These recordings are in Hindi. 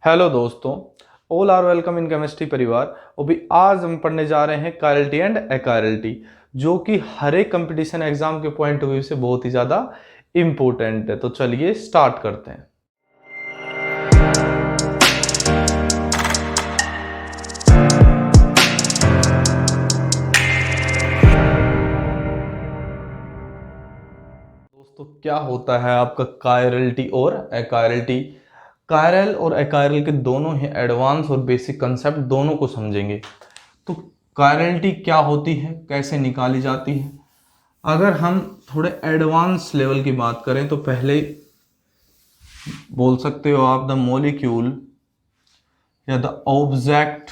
हेलो दोस्तों, all are welcome in chemistry परिवार। और भी आज हम पढ़ने जा रहे हैं कायरलिटी एंड अकायरलिटी, जो कि हर एक कंपटीशन एग्जाम के पॉइंट ऑफ व्यू से बहुत ही ज़्यादा इम्पोर्टेंट है। तो चलिए स्टार्ट करते हैं। दोस्तों, क्या होता है आपका कायरलिटी और अकायरलिटी? कायरल और अकायरल के दोनों ही एडवांस और बेसिक कंसेप्ट दोनों को समझेंगे। तो कायरलिटी क्या होती है, कैसे निकाली जाती है? अगर हम थोड़े एडवांस लेवल की बात करें तो पहले बोल सकते हो आप द मॉलिक्यूल या द ऑब्जेक्ट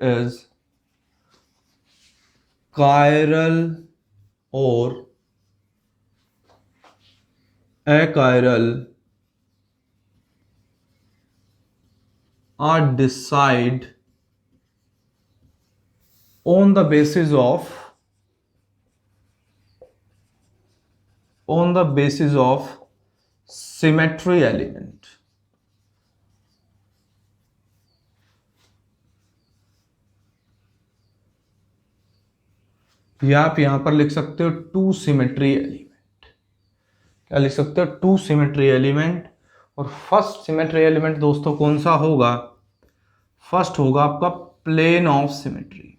इज कायरल और achiral are decide on the basis of symmetry element। या आप यहां पर लिख सकते हो टू सिमेट्री एलिमेंट। क्या लिख सकते हो? Two symmetry element. और फर्स्ट सिमेट्री एलिमेंट दोस्तों कौन सा होगा? फर्स्ट होगा आपका plane of symmetry.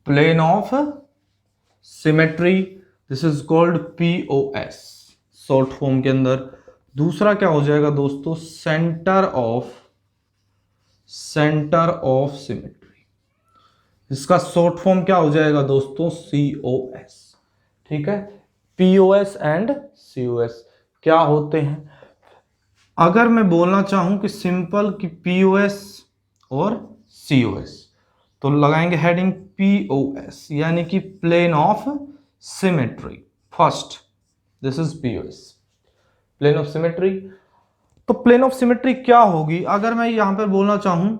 Plane of symmetry, this is called POS short form के अंदर। दूसरा क्या हो जाएगा दोस्तों? Centre of symmetry. इसका शॉर्ट फॉर्म क्या हो जाएगा दोस्तों? सीओएस। ठीक है, पीओएस एंड सीओएस क्या होते हैं? अगर मैं बोलना चाहूं कि सिंपल कि पीओएस और सीओएस, तो लगाएंगे हेडिंग पीओएस, यानी कि plane of symmetry. First, this is POS, plane of symmetry. तो प्लेन ऑफ सिमेट्री क्या होगी? अगर मैं यहां पर बोलना चाहूं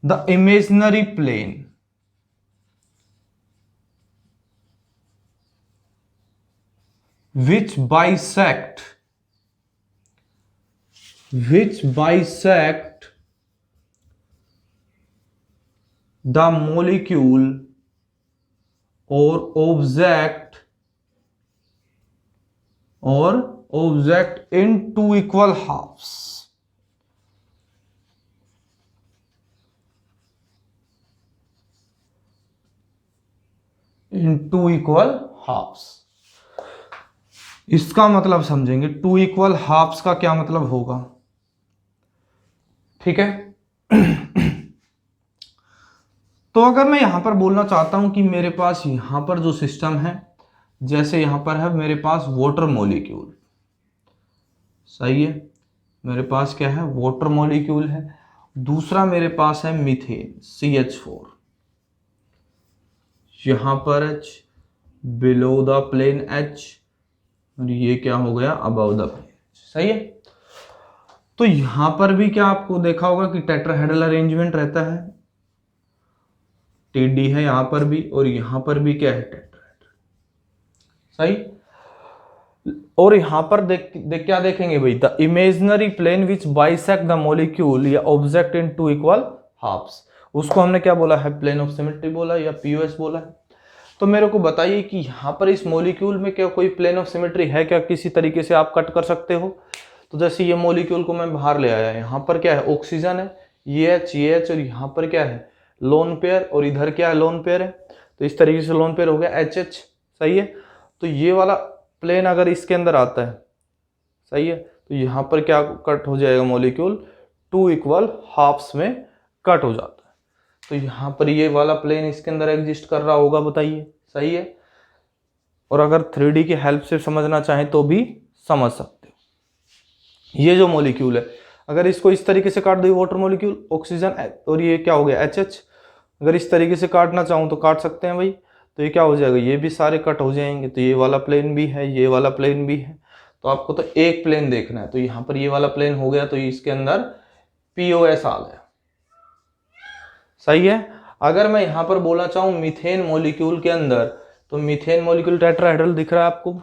the imaginary plane which bisect the molecule or object in two equal halves। इसका मतलब समझेंगे। टू इक्वल हाफ्स का क्या मतलब होगा? ठीक है। तो अगर मैं यहां पर बोलना चाहता हूं कि मेरे पास यहां पर जो सिस्टम है, जैसे यहां पर है मेरे पास वाटर मॉलिक्यूल, सही है, मेरे पास क्या है? वाटर मॉलिक्यूल है। दूसरा मेरे पास है मीथेन CH4, यहां पर H below the plane H, और ये क्या हो गया? Above the plane. सही है। तो यहां पर भी क्या आपको देखा होगा कि टेट्राहेड्रल अरेंजमेंट रहता है, टीडी है यहां पर भी, और यहां पर भी क्या है? टेट्राहेड्रल। सही। और यहां पर क्या देखेंगे भाई? The imaginary plane which bisect the molecule या object in two equal halves, उसको हमने क्या बोला है? प्लेन ऑफ सिमेट्री बोला या पीओएस बोला है। तो मेरे को बताइए कि यहां पर इस मॉलिक्यूल में क्या कोई प्लेन ऑफ सिमेट्री है क्या? किसी तरीके से आप कट कर सकते हो? तो जैसे ये मॉलिक्यूल को मैं बाहर ले आया, यहां पर क्या है? ऑक्सीजन है, ये H, और यहां पर क्या है? लोन पेयर, और इधर क्या है? लोन पेयर है। तो इस तरीके से लोन पेयर हो गया HH। सही है। तो ये वाला प्लेन अगर इसके अंदर आता है, सही है, तो यहां पर क्या कट हो जाएगा? मॉलिक्यूल टू इक्वल हाफ्स में कट हो जाता है। तो यहां पर ये वाला प्लेन इसके अंदर एग्जिस्ट कर रहा होगा, बताइए। सही है। और अगर 3D की हेल्प से समझना चाहें तो भी समझ सकते हो। ये जो मॉलिक्यूल है, अगर इसको इस तरीके से काट दो, वाटर मॉलिक्यूल, ऑक्सीजन, और ये क्या हो गया? HH। अगर इस तरीके से काटना चाहूं तो काट सकते हैं भाई। तो ये क्या हो जाएगा? ये भी सारे कट हो जाएंगे। तो ये वाला प्लेन भी है, ये वाला प्लेन भी है। तो आपको तो एक प्लेन देखना है। तो यहां पर ये वाला प्लेन हो गया, तो इसके अंदर पीओएस आ गया। सही है। अगर मैं यहां पर बोलना चाहूं मीथेन मॉलिक्यूल के अंदर तो मीथेन मॉलिक्यूल टेट्राहेड्रल दिख रहा है आपको।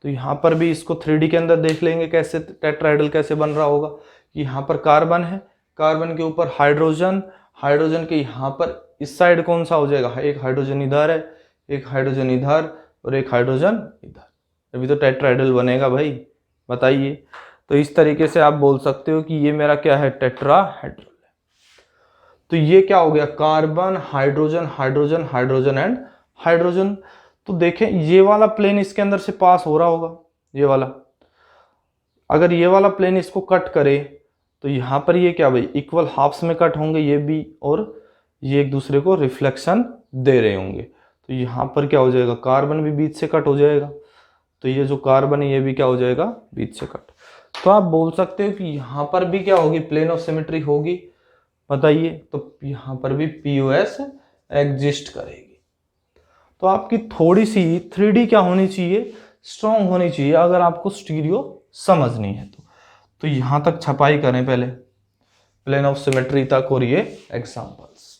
तो यहाँ पर भी इसको 3D के अंदर देख लेंगे कैसे टेट्राहेड्रल कैसे बन रहा होगा। यहाँ पर कार्बन है, कार्बन के ऊपर हाइड्रोजन, हाइड्रोजन के यहाँ पर इस साइड कौन सा हो जाएगा, एक हाइड्रोजन इधर है, एक हाइड्रोजन इधर और एक हाइड्रोजन इधर, अभी तो टेट्राहेड्रल बनेगा भाई, बताइए। तो इस तरीके से आप बोल सकते हो कि ये मेरा क्या है, टेट्राहेड्रल है। तो ये क्या हो गया, carbon, hydrogen, hydrogen, hydrogen and hydrogen. तो देखें ये वाला प्लेन इसके अंदर से पास हो रहा होगा, ये वाला। अगर ये वाला प्लेन इसको कट करे तो यहाँ पर ये क्या भाई, इक्वल हाफ्स में कट होंगे ये भी, और ये एक दूसरे को रिफ्लेक्शन दे रहे होंगे। तो यहाँ पर क्या हो जाएगा, कार्बन भी बीच से कट हो जाएगा। तो ये जो कार्बन है ये भी क्या हो जाएगा, बीच से कट। तो आप बोल सकते हो कि यहाँ पर भी क्या होगी, प्लेन ऑफ सिमेट्री होगी, बताइए। तो यहाँ पर भी पीओएस एग्जिस्ट करेगी। तो आपकी थोड़ी सी 3D क्या होनी चाहिए, स्ट्रॉन्ग होनी चाहिए, अगर आपको स्टीरियो समझनी है तो यहाँ तक छपाई करें पहले, प्लेन ऑफ सिमेट्री तक और ये एग्जाम्पल्स।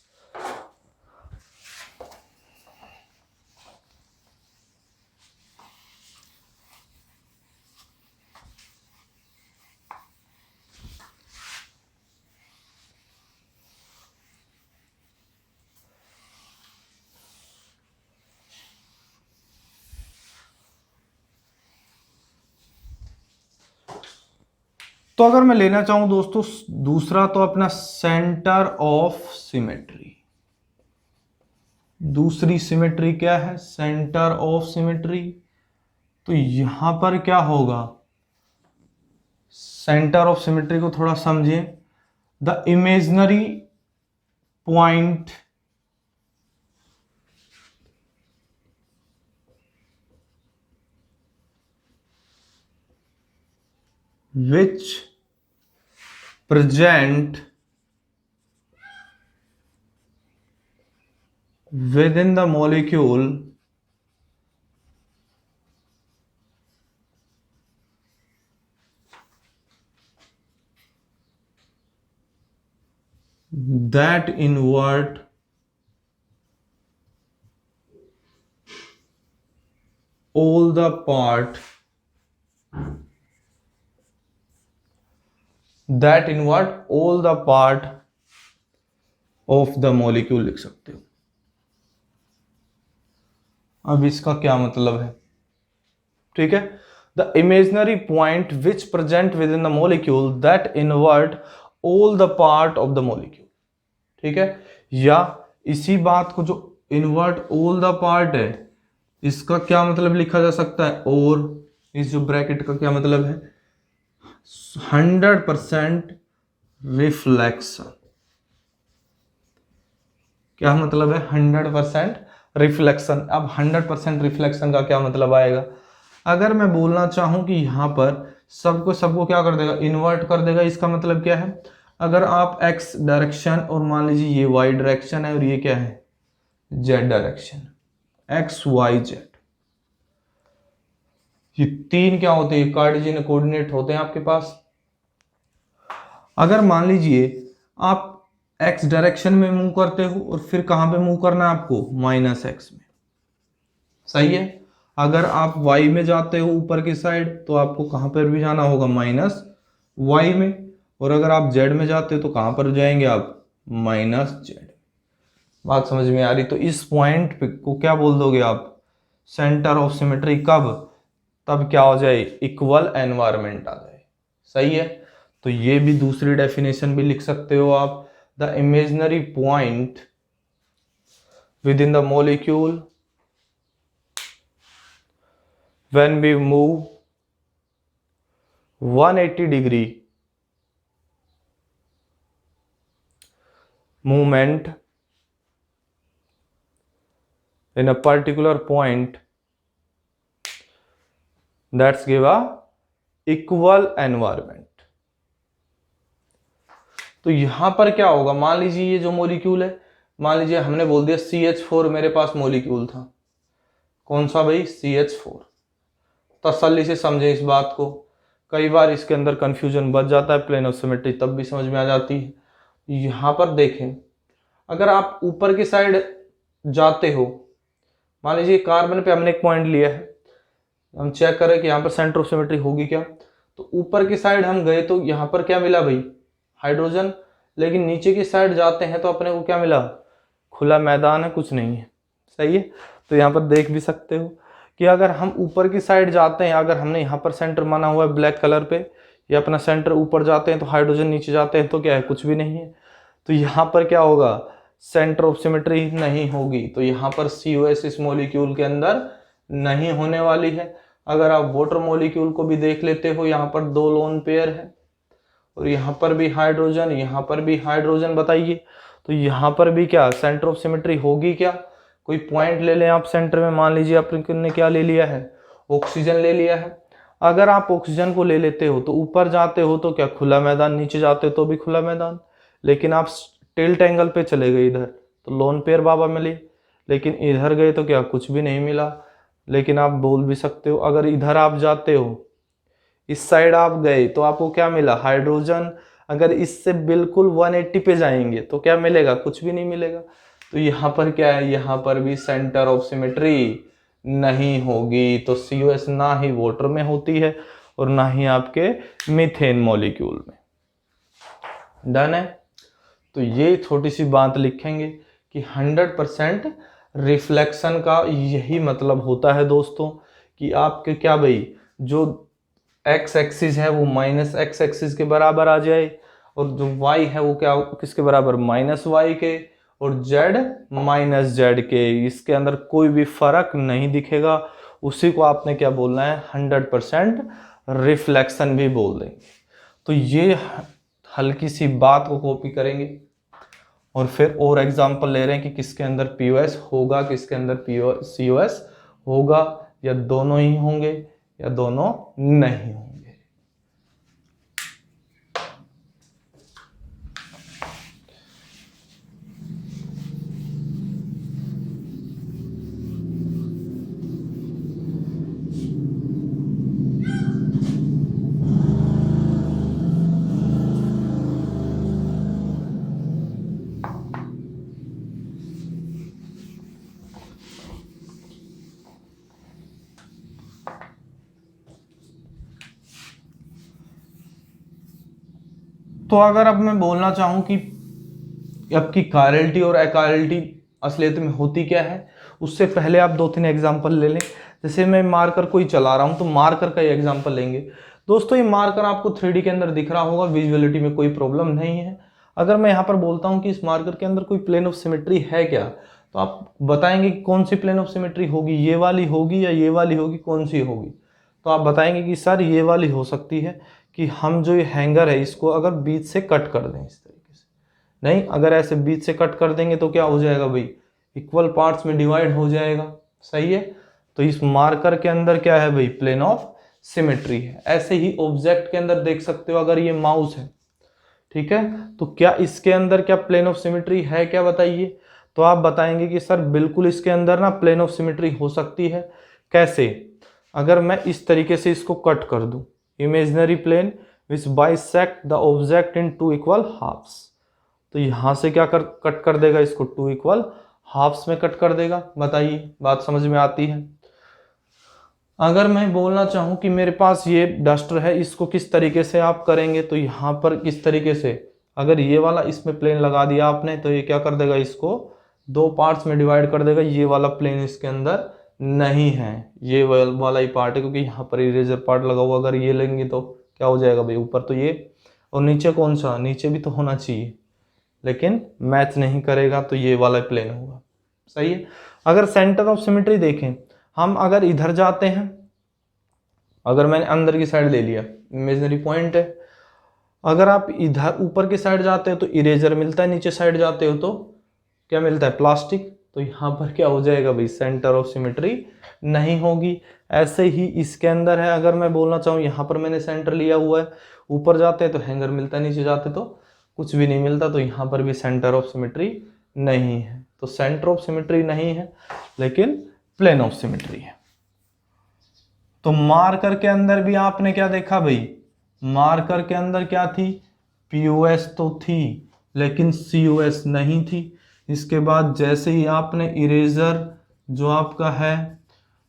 तो अगर मैं लेना चाहूं दोस्तों दूसरा, तो अपना सेंटर ऑफ सिमेट्री, दूसरी सिमेट्री क्या है, सेंटर ऑफ सिमेट्री। तो यहां पर क्या होगा, सेंटर ऑफ सिमेट्री को थोड़ा समझें। The imaginary point which present within the molecule that invert all the part that invert all the part of the molecule लिख सकते हो। अब इसका क्या मतलब है, ठीक है। The imaginary point which present with in the molecule that invert all the part of the molecule, ठीक है। या इसी बात को जो इन्वर्ट ऑल द पार्ट है, इसका क्या मतलब लिखा जा सकता है, और इस जो ब्रैकेट का क्या मतलब है, 100% रिफ्लेक्शन। क्या मतलब है, 100% रिफ्लेक्शन। अब 100% रिफ्लेक्शन का क्या मतलब आएगा, अगर मैं बोलना चाहूं कि यहां पर सबको क्या कर देगा, इन्वर्ट कर देगा। इसका मतलब क्या है, अगर आप x डायरेक्शन और मान लीजिए ये y डायरेक्शन है और ये क्या है, z direction, x y z, ये तीन क्या होते हैं, कार्टेशियन कोऑर्डिनेट होते हैं आपके पास। अगर मान लीजिए आप x डायरेक्शन में मूव करते हो और फिर कहां पे मूव करना है आपको, -x में, सही है। अगर आप y में जाते हो ऊपर की साइड तो आपको कहां पर भी जाना होगा, -y में। और अगर आप z में जाते हो तो कहां पर जाएंगे आप, -z। बात समझ में आ रही। तो इस पॉइंट को क्या बोल दोगे आप, सेंटर ऑफ सिमेट्री। कब, तब क्या हो जाए, इक्वल एनवायरमेंट आ जाए, सही है। तो ये भी दूसरी डेफिनेशन भी लिख सकते हो आप, the imaginary point with in the molecule when we move 180 degree movement in a particular point, that's give a equal environment। तो यहां पर क्या होगा, मान लीजिए ये जो मॉलिक्यूल है, मान लीजिए हमने बोल दिया CH4 मेरे पास मॉलिक्यूल था, कौन सा भाई, CH4। तसल्ली से समझे इस बात को, कई बार इसके अंदर कंफ्यूजन बच जाता है, प्लेन ऑफ सिमेट्री तब भी समझ में आ जाती है। यहां पर देखें, अगर आप ऊपर की साइड जाते हो मान लीजिए कार्बन पे हमने एक पॉइंट लिया है, हम चेक करें कि यहाँ पर सेंटर ऑफ सिमेट्री होगी क्या। तो ऊपर की साइड हम गए तो यहाँ पर क्या मिला भाई, हाइड्रोजन। लेकिन नीचे की साइड जाते हैं तो अपने को क्या मिला, खुला मैदान है, कुछ नहीं है। सही है। तो यहाँ पर देख भी सकते हो कि अगर हम ऊपर की साइड जाते हैं, अगर हमने यहाँ पर सेंटर माना हुआ है ब्लैक कलर पे, या अपना सेंटर ऊपर जाते हैं तो हाइड्रोजन नीचे जाते हैं तो क्या है, कुछ भी नहीं है। तो यहाँ पर क्या होगा, सेंटर ऑफ सिमेट्री नहीं होगी। तो यहाँ पर COS इस मॉलिक्यूल के अंदर नहीं होने वाली है। अगर आप वाटर मॉलिक्यूल को भी देख लेते हो, यहाँ पर 2 लोन पेयर है और यहाँ पर भी हाइड्रोजन, यहाँ पर भी हाइड्रोजन। बताइए तो यहाँ पर भी क्या सेंटर ऑफ सिमेट्री होगी क्या। कोई पॉइंट ले लें आप सेंटर में, मान लीजिए आपने क्या ले लिया है, ऑक्सीजन ले लिया है। अगर आप ऑक्सीजन को ले लेते हो तो ऊपर जाते हो तो क्या खुला मैदान, नीचे जाते हो तो भी खुला मैदान। लेकिन आप टिल्ट एंगल पे चले गए इधर तो लोन पेयर बाबा मिले, लेकिन इधर गए तो क्या कुछ भी नहीं मिला। लेकिन आप बोल भी सकते हो अगर इधर आप जाते हो, इस साइड आप गए तो आपको क्या मिला, हाइड्रोजन। अगर इससे बिल्कुल 180 पे जाएंगे तो क्या मिलेगा, कुछ भी नहीं मिलेगा। तो यहाँ पर क्या है, यहाँ पर भी सेंटर ऑफ सिमेट्री नहीं होगी। तो COS ना ही वाटर में होती है और ना ही आपके मीथेन मॉलिक्यूल में। डन है। तो ये छोटी सी बात लिखेंगे कि 100% रिफ्लेक्शन का यही मतलब होता है दोस्तों, कि आपके क्या भाई, जो x एक्सिस है वो -x एक्सिस के बराबर आ जाए, और जो y है वो क्या किसके बराबर, -y के, और z -z के। इसके अंदर कोई भी फर्क नहीं दिखेगा। उसी को आपने क्या बोलना है, 100% रिफ्लेक्शन भी बोल देंगे। तो ये हल्की सी बात को कॉपी करेंगे और फिर और एग्जांपल ले रहे हैं कि किसके अंदर POS होगा, किसके अंदर COS होगा, या दोनों ही होंगे या दोनों नहीं होंगे। तो अगर अब मैं बोलना चाहूं कि आपकी कायरलिटी और अकायरलिटी असलियत में होती क्या है, उससे पहले आप 2-3 एग्जांपल ले लें। जैसे मैं मार्कर कोई चला रहा हूं तो मार्कर का एग्जांपल लेंगे। दोस्तों ये मार्कर आपको 3D के अंदर दिख रहा होगा, विजुअलिटी में कोई प्रॉब्लम नहीं है। अगर मैं यहाँ पर बोलता हूँ कि इस मार्कर के अंदर कोई प्लेन ऑफ सिमेट्री है क्या, तो आप बताएंगे कि कौन सी प्लेन ऑफ सिमेट्री होगी, ये वाली होगी या ये वाली होगी, कौन सी होगी। तो आप बताएंगे कि सर ये वाली हो सकती है, कि हम जो ये हैंगर है इसको अगर बीच से कट कर दें इस तरीके से। नहीं, अगर ऐसे बीच से कट कर देंगे तो क्या हो जाएगा भाई, इक्वल पार्ट्स में डिवाइड हो जाएगा। सही है। तो इस मार्कर के अंदर क्या है भाई, प्लेन ऑफ सिमेट्री है। ऐसे ही ऑब्जेक्ट के अंदर देख सकते हो, अगर ये माउस है, ठीक है, तो क्या इसके अंदर क्या प्लेन ऑफ सिमेट्री है क्या, बताइए। तो आप बताएंगे कि सर बिल्कुल इसके अंदर ना प्लेन ऑफ सिमेट्री हो सकती है। कैसे, अगर मैं इस तरीके से इसको कट कर दूं, imaginary plane which bisect the object in 2 equal halves, तो यहां से क्या कट कर देगा, इसको 2 इक्वल हाफ्स में कट कर देगा। बताइए बात समझ में आती है। अगर मैं बोलना चाहूं कि मेरे पास ये डस्टर है, इसको किस तरीके से आप करेंगे, तो यहाँ पर किस तरीके से, अगर ये वाला इसमें प्लेन लगा दिया आपने तो ये क्या कर देगा, इसको 2 पार्ट्स में डिवाइड कर देगा। ये वाला प्लेन इसके अंदर नहीं है, ये वाला ही पार्ट है, क्योंकि यहाँ पर इरेजर पार्ट लगा हुआ। अगर ये लेंगे तो क्या हो जाएगा भाई, ऊपर तो ये और नीचे कौन सा, नीचे भी तो होना चाहिए, लेकिन मैच नहीं करेगा, तो ये वाला प्लेन होगा। सही है। अगर सेंटर ऑफ सिमेट्री देखें, हम अगर इधर जाते हैं, अगर मैंने अंदर की साइड ले लिया, इमेजिनरी पॉइंट है, अगर आप इधर ऊपर की साइड जाते हो तो इरेजर मिलता है, नीचे साइड जाते हो तो क्या मिलता है, प्लास्टिक। तो यहाँ पर क्या हो जाएगा भाई, सेंटर ऑफ सिमेट्री नहीं होगी। ऐसे ही इसके अंदर है, अगर मैं बोलना चाहूँ यहाँ पर मैंने सेंटर लिया हुआ है, ऊपर जाते हैं तो हैंगर मिलता है, नीचे जाते तो कुछ भी नहीं मिलता, तो यहाँ पर भी सेंटर ऑफ सिमेट्री नहीं है। तो सेंटर ऑफ सिमेट्री नहीं है लेकिन प्लेन ऑफ सिमेट्री है। तो मार्कर के अंदर भी आपने क्या देखा भाई, मार्कर के अंदर क्या थी, POS तो थी लेकिन COS नहीं थी। इसके बाद जैसे ही आपने इरेजर जो आपका है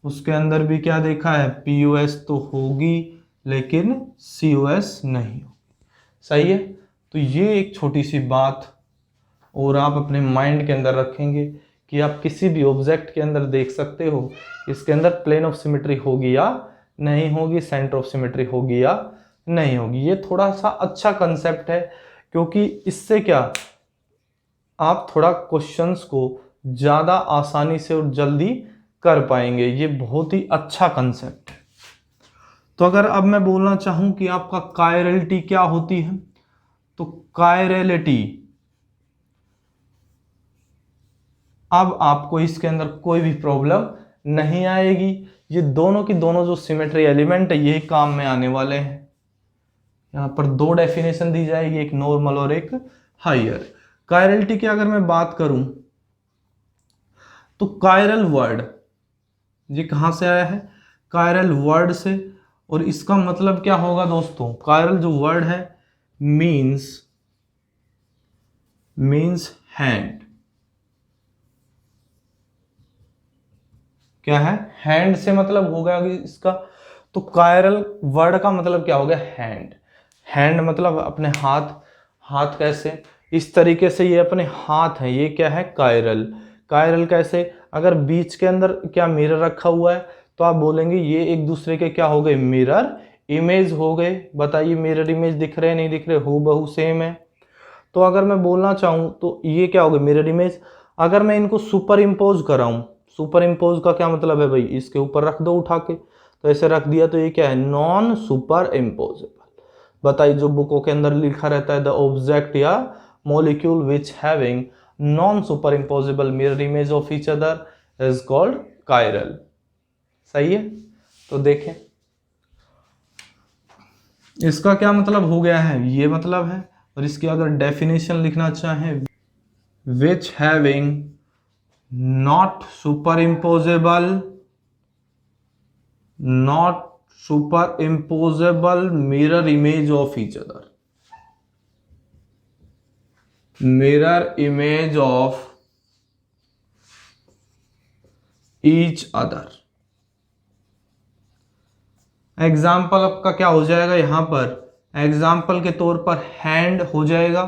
उसके अंदर भी क्या देखा है, POS तो होगी लेकिन COS नहीं होगी। सही है। तो ये एक छोटी सी बात और आप अपने माइंड के अंदर रखेंगे कि आप किसी भी ऑब्जेक्ट के अंदर देख सकते हो इसके अंदर प्लेन ऑफ सिमेट्री होगी या नहीं होगी, सेंटर ऑफ सिमेट्री होगी या नहीं होगी। ये थोड़ा सा अच्छा कंसेप्ट है क्योंकि इससे क्या आप थोड़ा क्वेश्चंस को ज़्यादा आसानी से और जल्दी कर पाएंगे। ये बहुत ही अच्छा कंसेप्ट है। तो अगर अब मैं बोलना चाहूं कि आपका कायरलिटी क्या होती है, तो कायरलिटी, अब आपको इसके अंदर कोई भी प्रॉब्लम नहीं आएगी। ये दोनों की दोनों जो सिमेट्री एलिमेंट है यही काम में आने वाले हैं। यहां पर दो डेफिनेशन दी जाएगी, एक नॉर्मल और एक हायर। कायरलिटी की अगर मैं बात करूं तो कायरल वर्ड ये कहां से आया है, कायरल वर्ड से। और इसका मतलब क्या होगा दोस्तों, कायरल जो वर्ड है मीन्स हैंड। क्या है, हैंड से मतलब होगा इसका। तो कायरल वर्ड का मतलब क्या हो गया, हैंड। हैंड मतलब अपने हाथ, हाथ कैसे, इस तरीके से ये अपने हाथ है, ये क्या है कायरल। कायरल कैसे, अगर बीच के अंदर क्या मिरर रखा हुआ है तो आप बोलेंगे ये एक दूसरे के क्या हो गए, मिरर इमेज हो गए। बताइए मिरर इमेज दिख रहे नहीं दिख रहे, हूबहू सेम है। तो अगर मैं बोलना चाहूं तो ये क्या हो गया, मिरर इमेज। अगर मैं इनको सुपर इम्पोज कराऊं, सुपर इम्पोज का क्या मतलब है भाई, इसके ऊपर रख दो उठा के, तो ऐसे रख दिया तो ये क्या है, नॉन सुपर इम्पोजेबल। बताइए जो बुकों के अंदर लिखा रहता है द ऑब्जेक्ट या molecule which having non super imposable mirror image of each other is called chiral. सही है। तो देखें इसका क्या मतलब हो गया है, ये मतलब है। और इसकी अगर डेफिनेशन लिखना चाहें, which having not superimposable mirror image of each other, mirror image of each other। Example आपका क्या हो जाएगा, यहां पर एग्जाम्पल के तौर पर हैंड हो जाएगा।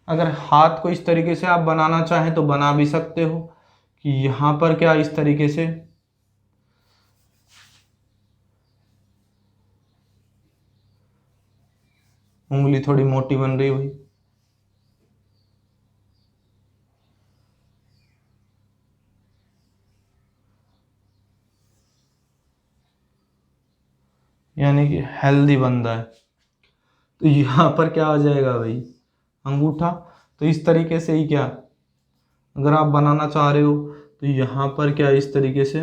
अगर हाथ को इस तरीके से आप बनाना चाहें तो बना भी सकते हो कि यहां पर क्या इस तरीके से उंगली थोड़ी मोटी बन रही हुई, यानी कि हेल्दी बंदा है। तो यहां पर क्या आ जाएगा भाई, अंगूठा। तो इस तरीके से ही क्या अगर आप बनाना चाह रहे हो तो यहां पर क्या इस तरीके से,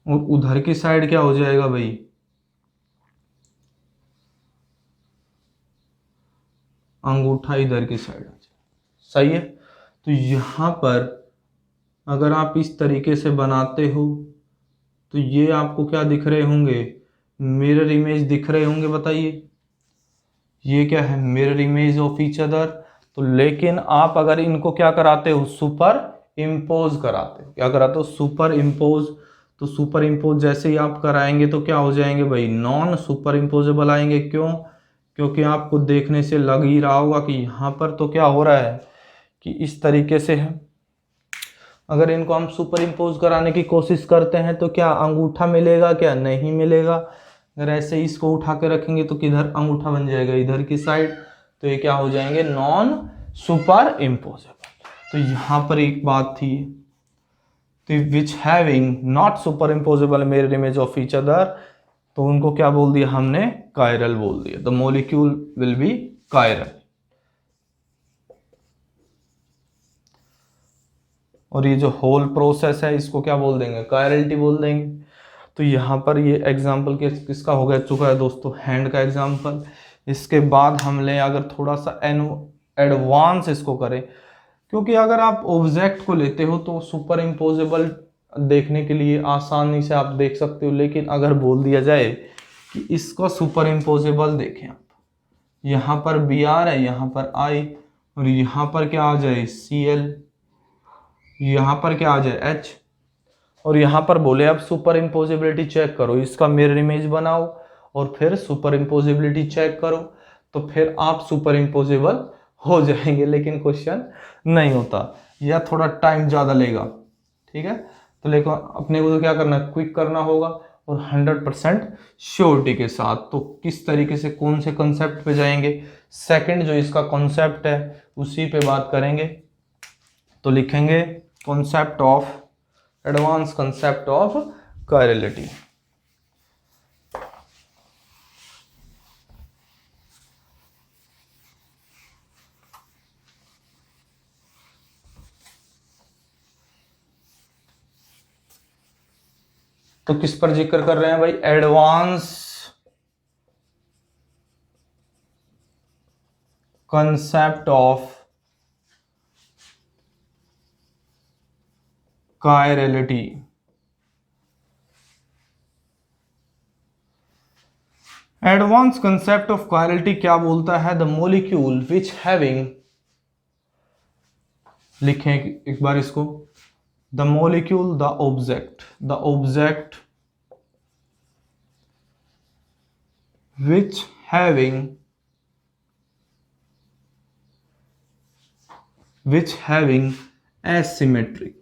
और उधर की साइड क्या हो जाएगा भाई, अंगूठा इधर की साइड आ जाएगा। सही है। तो यहां पर अगर आप इस तरीके से बनाते हो तो ये आपको क्या दिख रहे होंगे, मिरर इमेज दिख रहे होंगे। बताइए ये क्या है, mirror image of each other. तो लेकिन आप अगर इनको क्या कराते हो, सुपर इम्पोज कराते हो, क्या कराते हो, सुपर इम्पोज। तो सुपर इम्पोज जैसे ही आप कराएंगे तो क्या हो जाएंगे भाई, नॉन सुपर इम्पोजेबल आएंगे। क्यों, क्योंकि आपको देखने से लग ही रहा होगा कि यहाँ पर तो क्या हो रहा है कि इस तरीके से है। अगर इनको हम सुपर इम्पोज कराने की कोशिश करते हैं तो क्या अंगूठा मिलेगा, क्या नहीं मिलेगा। अगर ऐसे ही इसको उठा के रखेंगे तो किधर अंगूठा बन जाएगा, इधर की साइड। तो ये क्या हो जाएंगे, नॉन सुपर इम्पोजेबल। तो यहाँ पर एक बात थी, तो which having not super imposable mirror image of each other, तो उनको क्या बोल दिया हमने, कायरल बोल दिया। The molecule will be chiral. और ये जो होल प्रोसेस है इसको क्या बोल देंगे, कायरलिटी बोल देंगे। तो यहाँ पर ये एग्जाम्पल किसका हो गया चुका है दोस्तों, हैंड का एग्जाम्पल। इसके बाद हम लें अगर थोड़ा सा एडवांस इसको करें, क्योंकि अगर आप ऑब्जेक्ट को लेते हो तो सुपर इम्पोजेबल देखने के लिए आसानी से आप देख सकते हो। लेकिन अगर बोल दिया जाए कि इसको सुपर इम्पोजेबल देखें आप, यहाँ पर बी आर है, यहाँ पर आई, और यहाँ पर क्या आ जाए Cl, यहाँ पर क्या आ जाए H, और यहाँ पर बोले अब सुपर इम्पोजिबिलिटी चेक करो, इसका मिरर इमेज बनाओ और फिर सुपर इम्पोजिबिलिटी चेक करो, तो फिर आप सुपर इम्पोजिबल हो जाएंगे। लेकिन क्वेश्चन नहीं होता या थोड़ा टाइम ज़्यादा लेगा, ठीक है। तो लेकिन अपने को तो क्या करना है, क्विक करना होगा और 100% श्योरिटी के साथ। तो किस तरीके से कौन से कॉन्सेप्ट पे जाएंगे, सेकंड जो इसका कॉन्सेप्ट है उसी पे बात करेंगे। तो लिखेंगे concept of advance concept of chirality. तो किस पर जिक्र कर रहे हैं भाई, advance concept of chirality। Advance concept of chirality क्या बोलता है, द मोलिक्यूल विच हैविंग, लिखें एक बार इसको, the molecule, the object which having asymmetric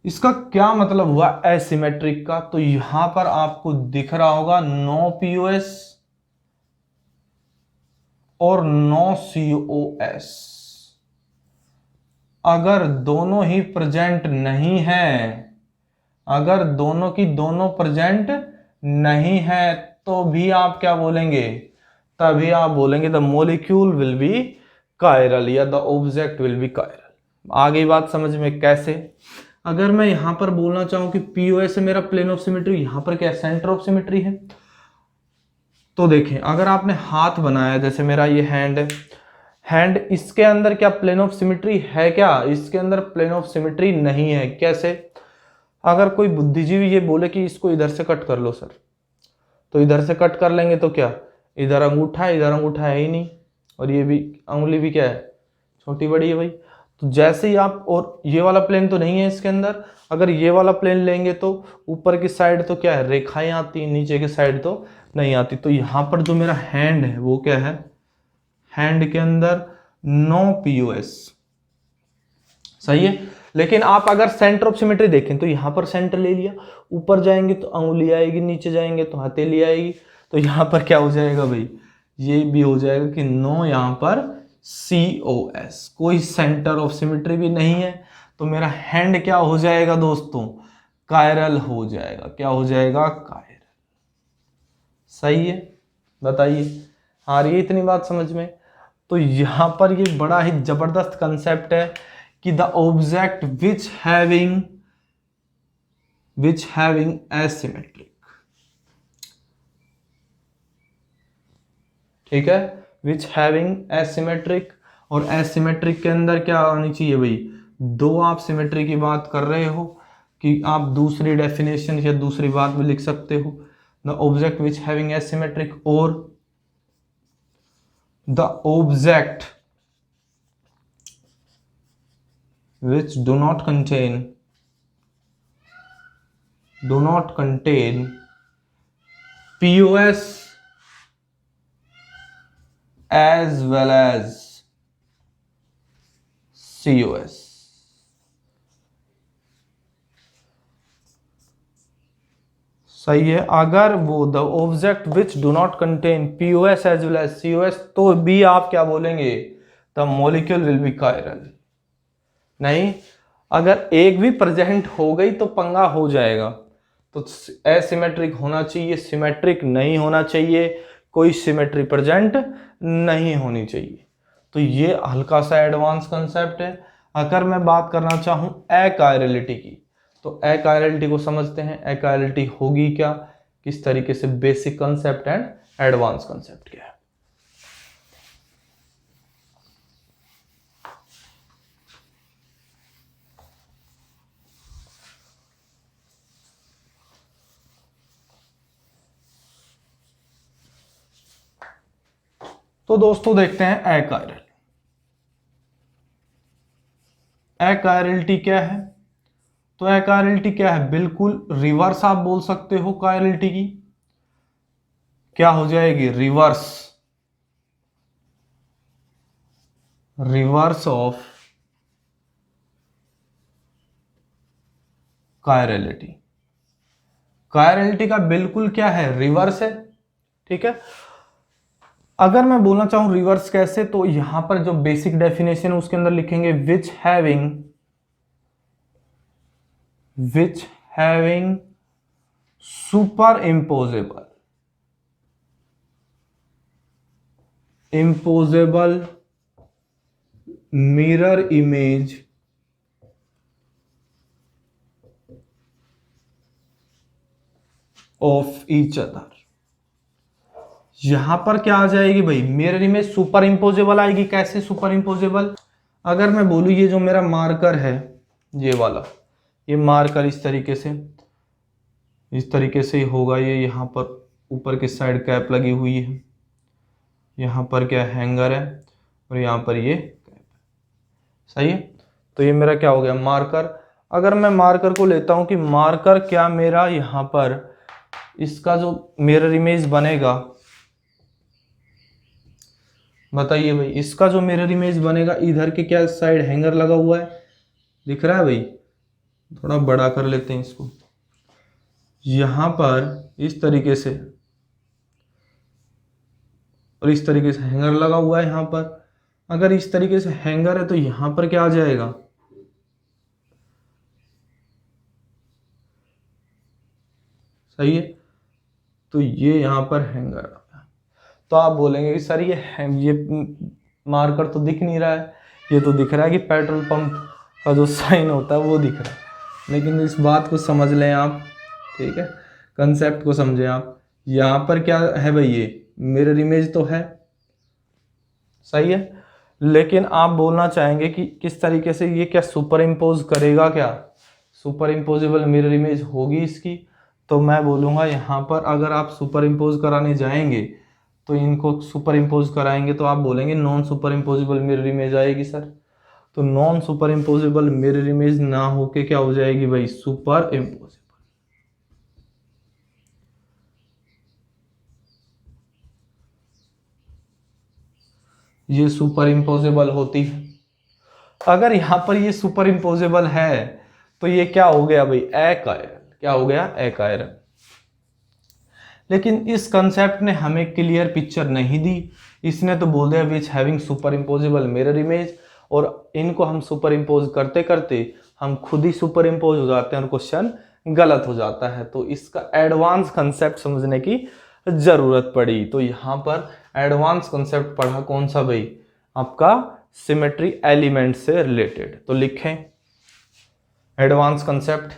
इसका क्या मतलब हुआ एसिमेट्रिक का, तो यहां पर आपको दिख रहा होगा नो पीओएस और नो सीओएस। अगर दोनों ही प्रेजेंट नहीं है, अगर दोनों की दोनों प्रेजेंट नहीं है तो भी आप क्या बोलेंगे, तभी आप बोलेंगे the molecule will be chiral या the object will be chiral. आगे बात समझ में कैसे, अगर मैं यहां पर बोलना चाहूं कि पीओएस है मेरा प्लेन ऑफ सिमेट्री, यहां पर क्या सेंटर ऑफ सिमेट्री है, तो देखें अगर आपने हाथ बनाया, जैसे मेरा ये हैंड है, हैंड, इसके अंदर क्या प्लेन ऑफ सिमेट्री है क्या, इसके अंदर प्लेन ऑफ सिमेट्री नहीं है। कैसे, अगर कोई बुद्धिजीवी ये बोले कि इसको इधर से कट कर लो सर, तो इधर से कट कर लेंगे तो क्या, इधर अंगूठा है ही नहीं, और ये भी अंगुली भी क्या है, छोटी बड़ी है भाई। तो जैसे ही आप, और ये वाला प्लेन तो नहीं है इसके अंदर, अगर ये वाला प्लेन लेंगे तो ऊपर की साइड तो क्या है, रेखाएं आती हैं, नीचे की साइड तो नहीं आती। तो यहां पर जो मेरा हैंड है वो क्या है, हैंड के अंदर नो पीओएस, सही है। लेकिन आप अगर सेंटर ऑफ सिमेट्री देखें तो यहां पर सेंटर ले लिया, ऊपर जाएंगे तो अंगुली आएगी, नीचे जाएंगे तो हथेली आएगी, तो यहां पर क्या हो जाएगा भाई, ये भी हो जाएगा कि नो, यहां पर COS, कोई सेंटर ऑफ सिमेट्री भी नहीं है। तो मेरा हैंड क्या हो जाएगा दोस्तों, कायरल हो जाएगा। क्या हो जाएगा, कायरल। सही है, बताइए, हाँ रही है इतनी बात समझ में। तो यहां पर ये बड़ा ही जबरदस्त कंसेप्ट है कि the object which having asymmetric, ठीक है, विच हैविंग एसिमेट्रिक। और एसिमेट्रिक के अंदर क्या आनी चाहिए भाई, दो आप सिमेट्री की बात कर रहे हो कि आप दूसरी डेफिनेशन या दूसरी बात भी लिख सकते हो, the object which having asymmetric और the object which do not contain POS as well as COS। सही है, अगर वो the object which do not contain POS as well as COS, तो भी आप क्या बोलेंगे, the molecule will be chiral. नहीं, अगर एक भी प्रेजेंट हो गई तो पंगा हो जाएगा। तो एसिमेट्रिक होना चाहिए, सिमेट्रिक नहीं होना चाहिए, कोई सिमेट्री प्रेजेंट नहीं होनी चाहिए। तो ये हल्का सा एडवांस कंसेप्ट है। अगर मैं बात करना चाहूं अकायरलिटी की, तो अकायरलिटी को समझते हैं, अकायरलिटी होगी क्या, किस तरीके से, basic concept and advance concept क्या है। तो दोस्तों देखते हैं अकायरल। अकायरलिटी क्या है? तो अकायरलिटी क्या है? बिल्कुल रिवर्स आप बोल सकते हो कायरलिटी की। क्या हो जाएगी? Reverse of chirality. कायरलिटी का बिल्कुल क्या है? रिवर्स है। ठीक है, अगर मैं बोलना चाहूं रिवर्स कैसे, तो यहां पर जो बेसिक डेफिनेशन है उसके अंदर लिखेंगे which having super imposable mirror image of each other। यहां पर क्या आ जाएगी भाई? मिरर इमेज सुपर इंपोजेबल आएगी। कैसे सुपर इंपोजेबल? अगर मैं बोलूं ये जो मेरा मार्कर है, ये वाला, ये मार्कर इस तरीके से ही होगा। ये यहाँ पर ऊपर की साइड कैप लगी हुई है, यहाँ पर क्या हैंगर है, और यहाँ पर ये कैप है। सही है, तो ये मेरा क्या हो गया? मार्कर। अगर मैं मार्कर को लेता हूं कि मार्कर क्या मेरा यहाँ पर इसका जो मिरर इमेज बनेगा, बताइए भाई, इसका जो मिरर इमेज बनेगा, इधर के क्या साइड हैंगर लगा हुआ है, दिख रहा है भाई? थोड़ा बड़ा कर लेते हैं इसको। यहां पर इस तरीके से और इस तरीके से हैंगर लगा हुआ है। यहां पर अगर इस तरीके से हैंगर है तो यहां पर क्या आ जाएगा? सही है, तो ये यहां पर हैंगर। तो आप बोलेंगे कि सर ये मार्कर तो दिख नहीं रहा है, ये तो दिख रहा है कि पेट्रोल पंप का जो साइन होता है वो दिख रहा है। लेकिन इस बात को समझ लें आप, ठीक है, कंसेप्ट को समझें आप। यहाँ पर क्या है भाई? ये मिरर इमेज तो है, सही है, लेकिन आप बोलना चाहेंगे कि किस तरीके से ये क्या सुपर इम्पोज करेगा? क्या सुपर इम्पोजेबल मिरर इमेज होगी इसकी? तो मैं बोलूँगा यहाँ पर अगर आप सुपर इम्पोज कराने जाएंगे तो इनको सुपर इम्पोज कराएंगे तो आप बोलेंगे non super imposable mirror image आएगी सर। तो non super imposable mirror image ना होके क्या हो जाएगी भाई? Super imposable. ये सुपर इम्पोजेबल होती है। अगर यहां पर ये सुपर इम्पोजेबल है तो ये क्या हो गया भाई? अकायरल। क्या हो गया? अकायरल। लेकिन इस कंसेप्ट ने हमें क्लियर पिक्चर नहीं दी। इसने तो बोल दिया which having super imposable mirror image, और इनको हम सुपर इम्पोज करते करते हम खुद ही सुपर इम्पोज हो जाते हैं और क्वेश्चन गलत हो जाता है। तो इसका एडवांस कंसेप्ट समझने की जरूरत पड़ी। तो यहाँ पर एडवांस कंसेप्ट पढ़ा कौन सा भाई? आपका सिमेट्री एलिमेंट से रिलेटेड। तो लिखें एडवांस कंसेप्ट।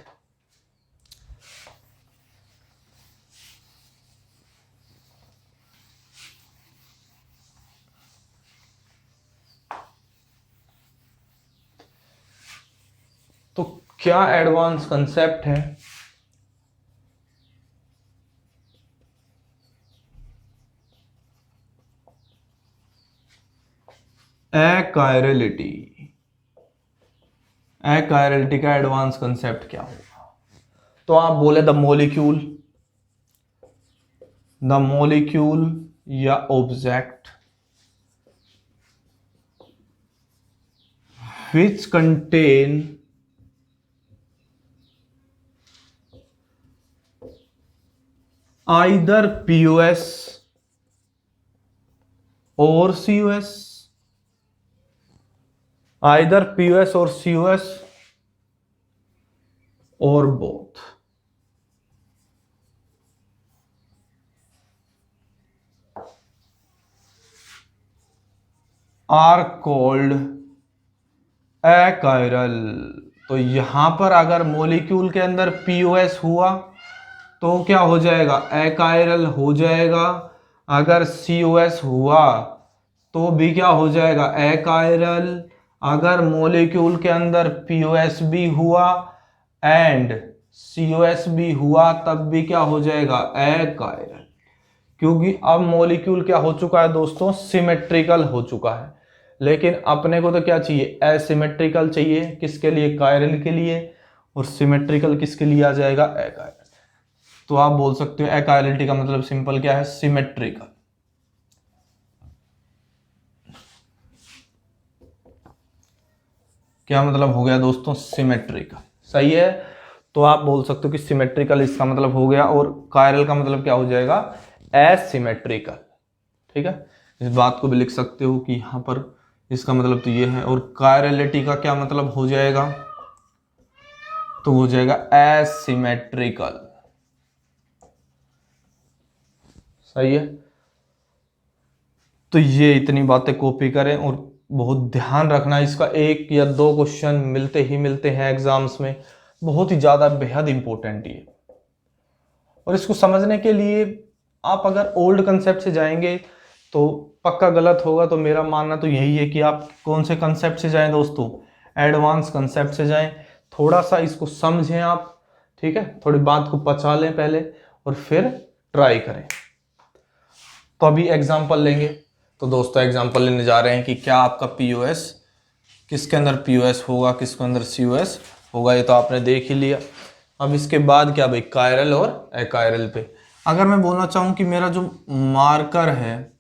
तो क्या एडवांस कंसेप्ट है? अकायरलिटी। अकायरलिटी का एडवांस कंसेप्ट क्या होगा? तो आप बोले द मॉलिक्यूल या object which contain either POS or COS, either POS or COS or both, are called achiral. तो यहां पर अगर मॉलिक्यूल के अंदर POS हुआ तो क्या हो जाएगा? अकायरल हो जाएगा। अगर COS हुआ तो भी क्या हो जाएगा? अकायरल। अगर मॉलिक्यूल के अंदर POS भी हुआ एंड COS भी हुआ तब भी क्या हो जाएगा? अकायरल। क्योंकि अब मॉलिक्यूल क्या हो चुका है दोस्तों, सिमेट्रिकल हो चुका है। लेकिन अपने को तो क्या चाहिए, एसिमेट्रिकल चाहिए, किसके लिए, कायरल के लिए, और सिमेट्रिकल किसके लिए आ जाएगा, एकायरल। तो आप बोल सकते हो एकायरलिटी का मतलब सिंपल क्या है, सिमेट्रिकल। क्या मतलब हो गया दोस्तों, सिमेट्रिकल। सही है। तो आप बोल सकते हो कि सिमेट्रिकल इसका मतलब हो गया, और कायरल का मतलब क्या हो जाएगा, एसिमेट्रिकल। ठीक है, इस बात को भी लिख सकते हो कि यहां पर इसका मतलब तो ये है। और कायरलिटी का क्या मतलब हो जाएगा, तो हो जाएगा एसिमेट्रिकल। सही है। तो ये इतनी बातें कॉपी करें और बहुत ध्यान रखना, इसका 1 या 2 क्वेश्चन मिलते हैं एग्जाम्स में, बहुत ही ज़्यादा बेहद इंपॉर्टेंट ये। और इसको समझने के लिए आप अगर ओल्ड कंसेप्ट से जाएंगे तो पक्का गलत होगा। तो मेरा मानना तो यही है कि आप कौन से कंसेप्ट से जाएं दोस्तों, एडवांस कंसेप्ट से जाएं। थोड़ा सा इसको समझें आप, ठीक है, थोड़ी बात को पचा लें पहले और फिर ट्राई करें। तो अभी एग्जाम्पल लेंगे। तो दोस्तों एग्जाम्पल लेने जा रहे हैं कि क्या आपका पीओएस, किसके अंदर पीओएस होगा, किसके अंदर सीओएस होगा, ये तो आपने देख ही लिया। अब इसके बाद क्या भाई, कायरल और एकायरल पे अगर मैं बोलना चाहूँ कि मेरा जो मार्कर है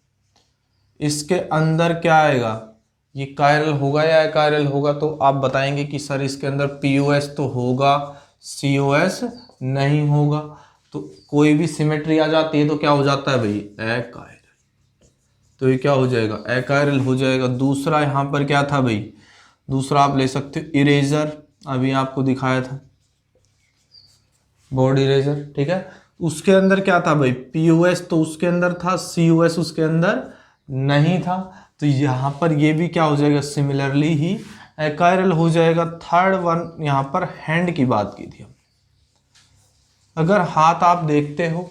इसके अंदर क्या आएगा, ये कायरल होगा या एकायरल होगा, तो आप बताएंगे कि सर इसके अंदर पीओएस तो होगा, सीओएस नहीं होगा। तो कोई भी सिमेट्री आ जाती है तो क्या हो जाता है भाई, एकायरल। तो ये क्या हो जाएगा, एकायरल हो जाएगा। दूसरा यहाँ पर क्या था भाई, दूसरा आप ले सकते हो इरेजर, अभी आपको दिखाया था बोर्ड इरेजर, ठीक है। उसके अंदर क्या था भाई, पीओएस तो उसके अंदर था, सीओएस उसके अंदर नहीं था। तो यहाँ पर ये भी क्या हो जाएगा, सिमिलरली ही एकायरल हो जाएगा। थर्ड वन यहाँ पर हैंड की बात की थी हम, अगर हाथ आप देखते हो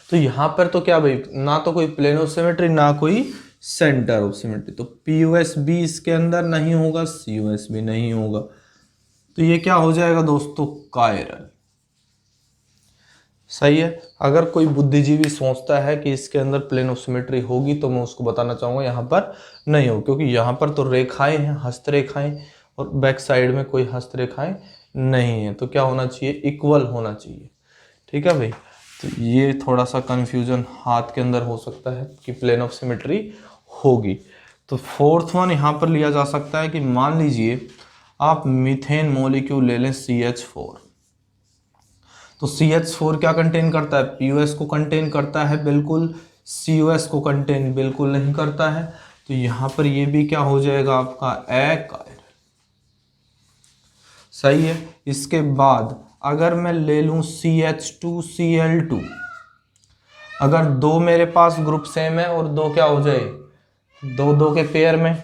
तो यहाँ पर तो क्या भाई, ना तो कोई प्लेन ऑफ सिमेट्री ना कोई सेंटर ऑफ सिमेट्री, तो पीओएस भी इसके अंदर नहीं होगा, सीओएस भी नहीं होगा। तो ये क्या हो जाएगा दोस्तों, कायरल। सही है। अगर कोई बुद्धिजीवी सोचता है कि इसके अंदर प्लेन ऑफ सिमेट्री होगी तो मैं उसको बताना चाहूंगा यहाँ पर नहीं हो, क्योंकि यहाँ पर तो रेखाएं हैं, हस्तरेखाएं, और बैक साइड में कोई हस्तरेखाएं नहीं है। तो क्या होना चाहिए, इक्वल होना चाहिए। ठीक है भाई। तो ये थोड़ा सा कंफ्यूजन हाथ के अंदर हो सकता है कि प्लेन ऑफ सिमेट्री होगी। तो फोर्थ वन यहाँ पर लिया जा सकता है कि मान लीजिए आप मीथेन मॉलिक्यूल ले लें CH4। तो CH4 क्या कंटेन करता है, POS को कंटेन करता है बिल्कुल, COS को कंटेन बिल्कुल नहीं करता है। तो यहाँ पर ये भी क्या हो जाएगा आपका, एकायरल। सही है। इसके बाद अगर मैं ले लूं CH2Cl2, अगर दो मेरे पास ग्रुप सेम है और दो क्या हो जाए, दो दो के पेयर में,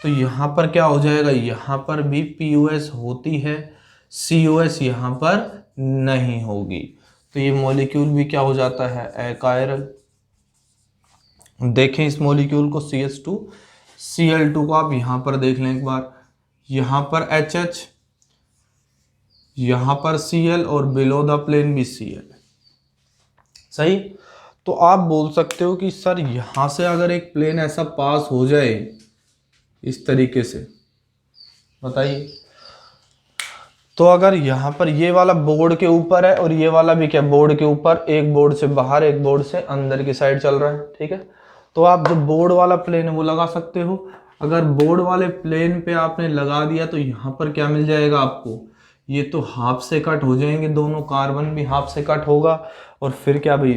तो यहाँ पर क्या हो जाएगा, यहाँ पर भी POS होती है, COS यहाँ पर नहीं होगी। तो ये मॉलिक्यूल भी क्या हो जाता है, एकायरल। देखें इस मॉलिक्यूल को CH2Cl2 को आप यहाँ पर देख लें एक बार, यहाँ पर HH, यहाँ पर Cl और बिलो द प्लेन भी Cl। सही। तो आप बोल सकते हो कि सर यहाँ से अगर एक प्लेन ऐसा पास हो जाए इस तरीके से, बताइए, तो अगर यहाँ पर ये वाला बोर्ड के ऊपर है और ये वाला भी क्या, बोर्ड के ऊपर, एक बोर्ड से बाहर एक बोर्ड से अंदर की साइड चल रहा है, ठीक है। तो आप जो बोर्ड वाला प्लेन है वो लगा सकते हो। अगर बोर्ड वाले प्लेन पे आपने लगा दिया तो यहाँ पर क्या मिल जाएगा आपको, ये तो हाफ से कट हो जाएंगे दोनों, कार्बन भी हाफ से कट होगा, और फिर क्या भाई,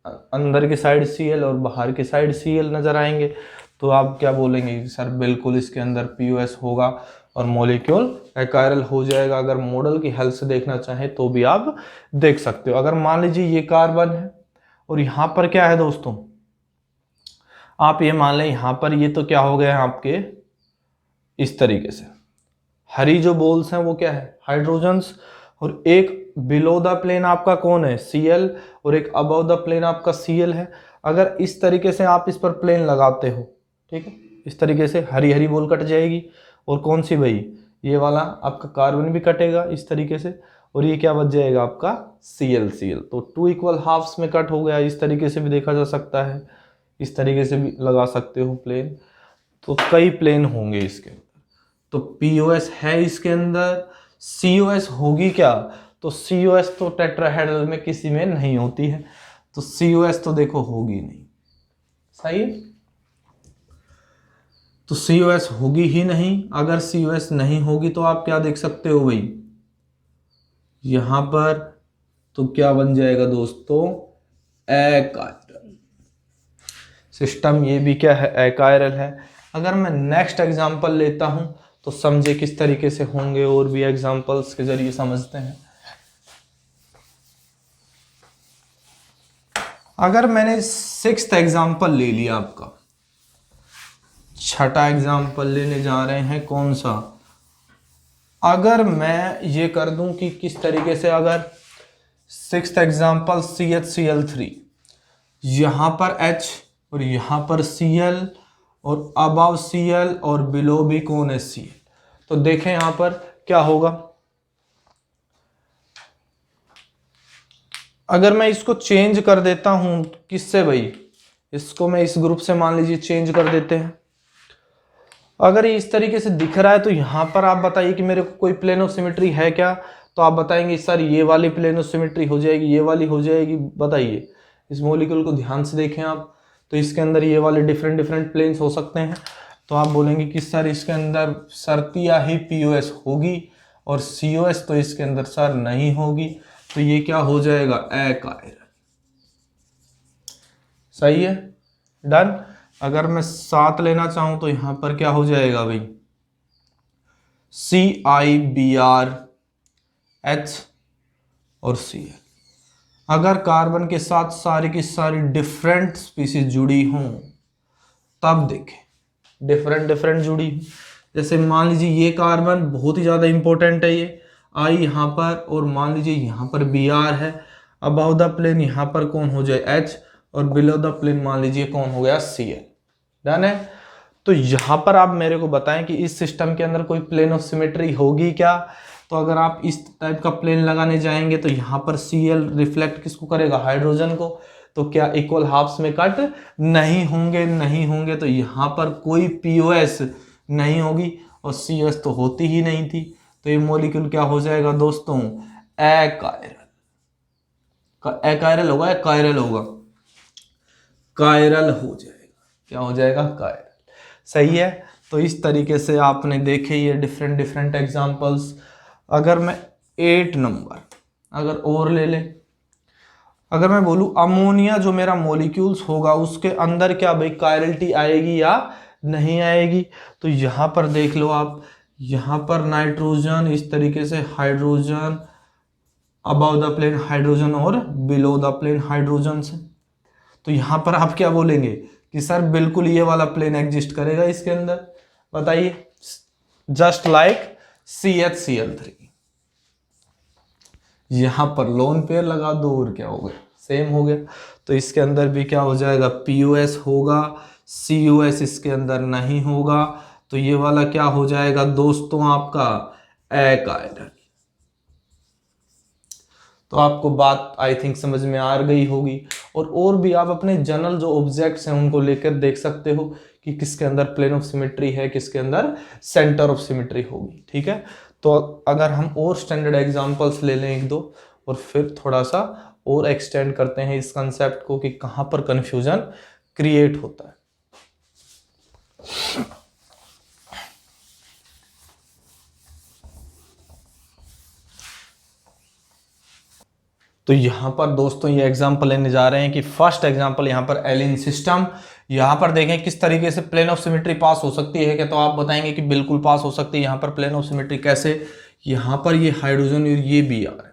अंदर की साइड Cl और बाहर की साइड Cl नजर आएंगे। तो आप क्या बोलेंगे, सर बिल्कुल इसके अंदर POS होगा और मॉलिक्यूल एकायरल हो जाएगा। अगर मॉडल की हेल्प से देखना चाहें तो भी आप देख सकते हो। अगर मान लीजिए ये कार्बन है और यहाँ पर क्या है दोस्तों, आप ये मान लें यहाँ पर ये तो क्या हो गया है आपके इस तरीके से, हरी जो बोल्स हैं वो क्या है, हाइड्रोजन्स, और एक बिलो द प्लेन आपका कौन है, Cl, और एक अबव द प्लेन आपका Cl है। अगर इस तरीके से आप इस पर प्लेन लगाते हो, ठीक है, इस तरीके से हरी हरी बोल कट जाएगी, और कौन सी भाई, ये वाला आपका कार्बन भी कटेगा इस तरीके से, और ये क्या बच जाएगा आपका Cl Cl। तो 2 इक्वल हाफ्स में कट हो गया। इस तरीके से भी देखा जा सकता है, इस तरीके से भी लगा सकते हो प्लेन। तो कई प्लेन होंगे इसके अंदर। तो POS है इसके अंदर, COS होगी क्या, तो COS तो टेट्राहेड्रल में किसी में नहीं होती है, तो COS तो देखो होगी नहीं। सही है, तो COS होगी ही नहीं। अगर COS नहीं होगी तो आप क्या देख सकते हो भाई यहां पर, तो क्या बन जाएगा दोस्तों, एकायरल। सिस्टम ये भी क्या है, एकायरल है। अगर मैं नेक्स्ट एग्जांपल लेता हूं तो समझे किस तरीके से होंगे, और भी एग्जांपल्स के जरिए समझते हैं। अगर मैंने 6th एग्जांपल ले लिया, आपका 6ठा एग्जांपल लेने जा रहे हैं, कौन सा, अगर मैं ये कर दूं कि किस तरीके से, अगर 6th एग्जांपल CHCl3, यहां पर H और यहां पर Cl, और अबव Cl और बिलो भी कौन है Cl। तो देखें यहां पर क्या होगा, अगर मैं इसको चेंज कर देता हूं किससे भाई, इसको मैं इस ग्रुप से मान लीजिए चेंज कर देते हैं। अगर ये इस तरीके से दिख रहा है तो यहां पर आप बताइए कि मेरे को कोई प्लेन ऑफ सिमेट्री है क्या, तो आप बताएंगे सर ये वाली प्लेन ऑफ सिमेट्री हो जाएगी, ये वाली हो जाएगी। बताइए, इस मॉलिक्यूल को ध्यान से देखें आप, तो इसके अंदर ये वाले डिफरेंट डिफरेंट प्लेन्स हो सकते हैं। तो आप बोलेंगे कि सर इसके अंदर शर्तिया ही POS होगी और COS तो इसके अंदर सर नहीं होगी, तो ये क्या हो जाएगा, एकायरल। सही है, डन। अगर मैं 7 लेना चाहूं तो यहां पर क्या हो जाएगा भाई, CiBr H और Cl। अगर कार्बन के साथ सारी की सारी डिफरेंट स्पीसीज जुड़ी हों, तब देखें डिफरेंट डिफरेंट जुड़ी हो। जैसे मान लीजिए ये कार्बन बहुत ही ज़्यादा इंपॉर्टेंट है, ये I यहाँ पर, और मान लीजिए यहाँ पर Br है। अबाउ द प्लेन यहाँ पर कौन हो जाए H, और बिलो द प्लेन मान लीजिए कौन हो गया Cl। डन है। तो यहाँ पर आप मेरे को बताएं कि इस सिस्टम के अंदर कोई प्लेन ऑफ सिमेट्री होगी क्या। तो अगर आप इस टाइप का प्लेन लगाने जाएंगे तो यहाँ पर Cl रिफ्लेक्ट किसको करेगा, हाइड्रोजन को। तो क्या इक्वल हाफ्स में कट नहीं होंगे, नहीं होंगे, तो यहाँ पर कोई POS नहीं होगी और COS तो होती ही नहीं थी। तो ये मॉलिक्यूल क्या हो जाएगा दोस्तों, एकायरल। एकायरल होगा या कायरल होगा, कायरल हो जाएगा। क्या हो जाएगा, कायरल। सही है। तो इस तरीके से आपने देखे ये डिफरेंट डिफरेंट एग्जांपल्स। अगर मैं 8 नंबर अगर और ले ले, अगर मैं बोलूं अमोनिया जो मेरा मॉलिक्यूल्स होगा उसके अंदर क्या भाई कायरलिटी आएगी या नहीं आएगी। तो यहां पर देख लो आप, यहां पर नाइट्रोजन इस तरीके से, hydrogen above the plane hydrogen और बिलो द प्लेन हाइड्रोजन से। तो यहां पर आप क्या बोलेंगे कि सर बिल्कुल ये वाला प्लेन एग्जिस्ट करेगा इसके अंदर। बताइए, जस्ट लाइक CHCl3, यहां पर लोन पेयर लगा दो और क्या हो गया, सेम हो गया। तो इसके अंदर भी क्या हो जाएगा, POS होगा, COS इसके अंदर नहीं होगा। तो ये वाला क्या हो जाएगा दोस्तों आपका, एकायरल। तो आपको बात आई थिंक समझ में आ गई होगी। और भी आप अपने जनरल जो ऑब्जेक्ट्स हैं उनको लेकर देख सकते हो कि किसके अंदर प्लेन ऑफ सिमेट्री है, किसके अंदर सेंटर ऑफ सिमेट्री होगी। ठीक है। तो अगर हम और स्टैंडर्ड एग्जांपल्स ले लें एक दो, और फिर थोड़ा सा और एक्सटेंड करते हैं इस कंसेप्ट को कि कहां पर कंफ्यूजन क्रिएट होता है। तो यहां पर दोस्तों ये एग्जांपल लेने जा रहे हैं कि फर्स्ट एग्जांपल यहां पर एलिन सिस्टम। यहां पर देखें किस तरीके से प्लेन ऑफ सिमेट्री पास हो सकती है क्या, तो आप बताएंगे कि बिल्कुल पास हो सकती है। यहां पर प्लेन ऑफ सिमेट्री कैसे, यहां पर ये हाइड्रोजन और ये Br है।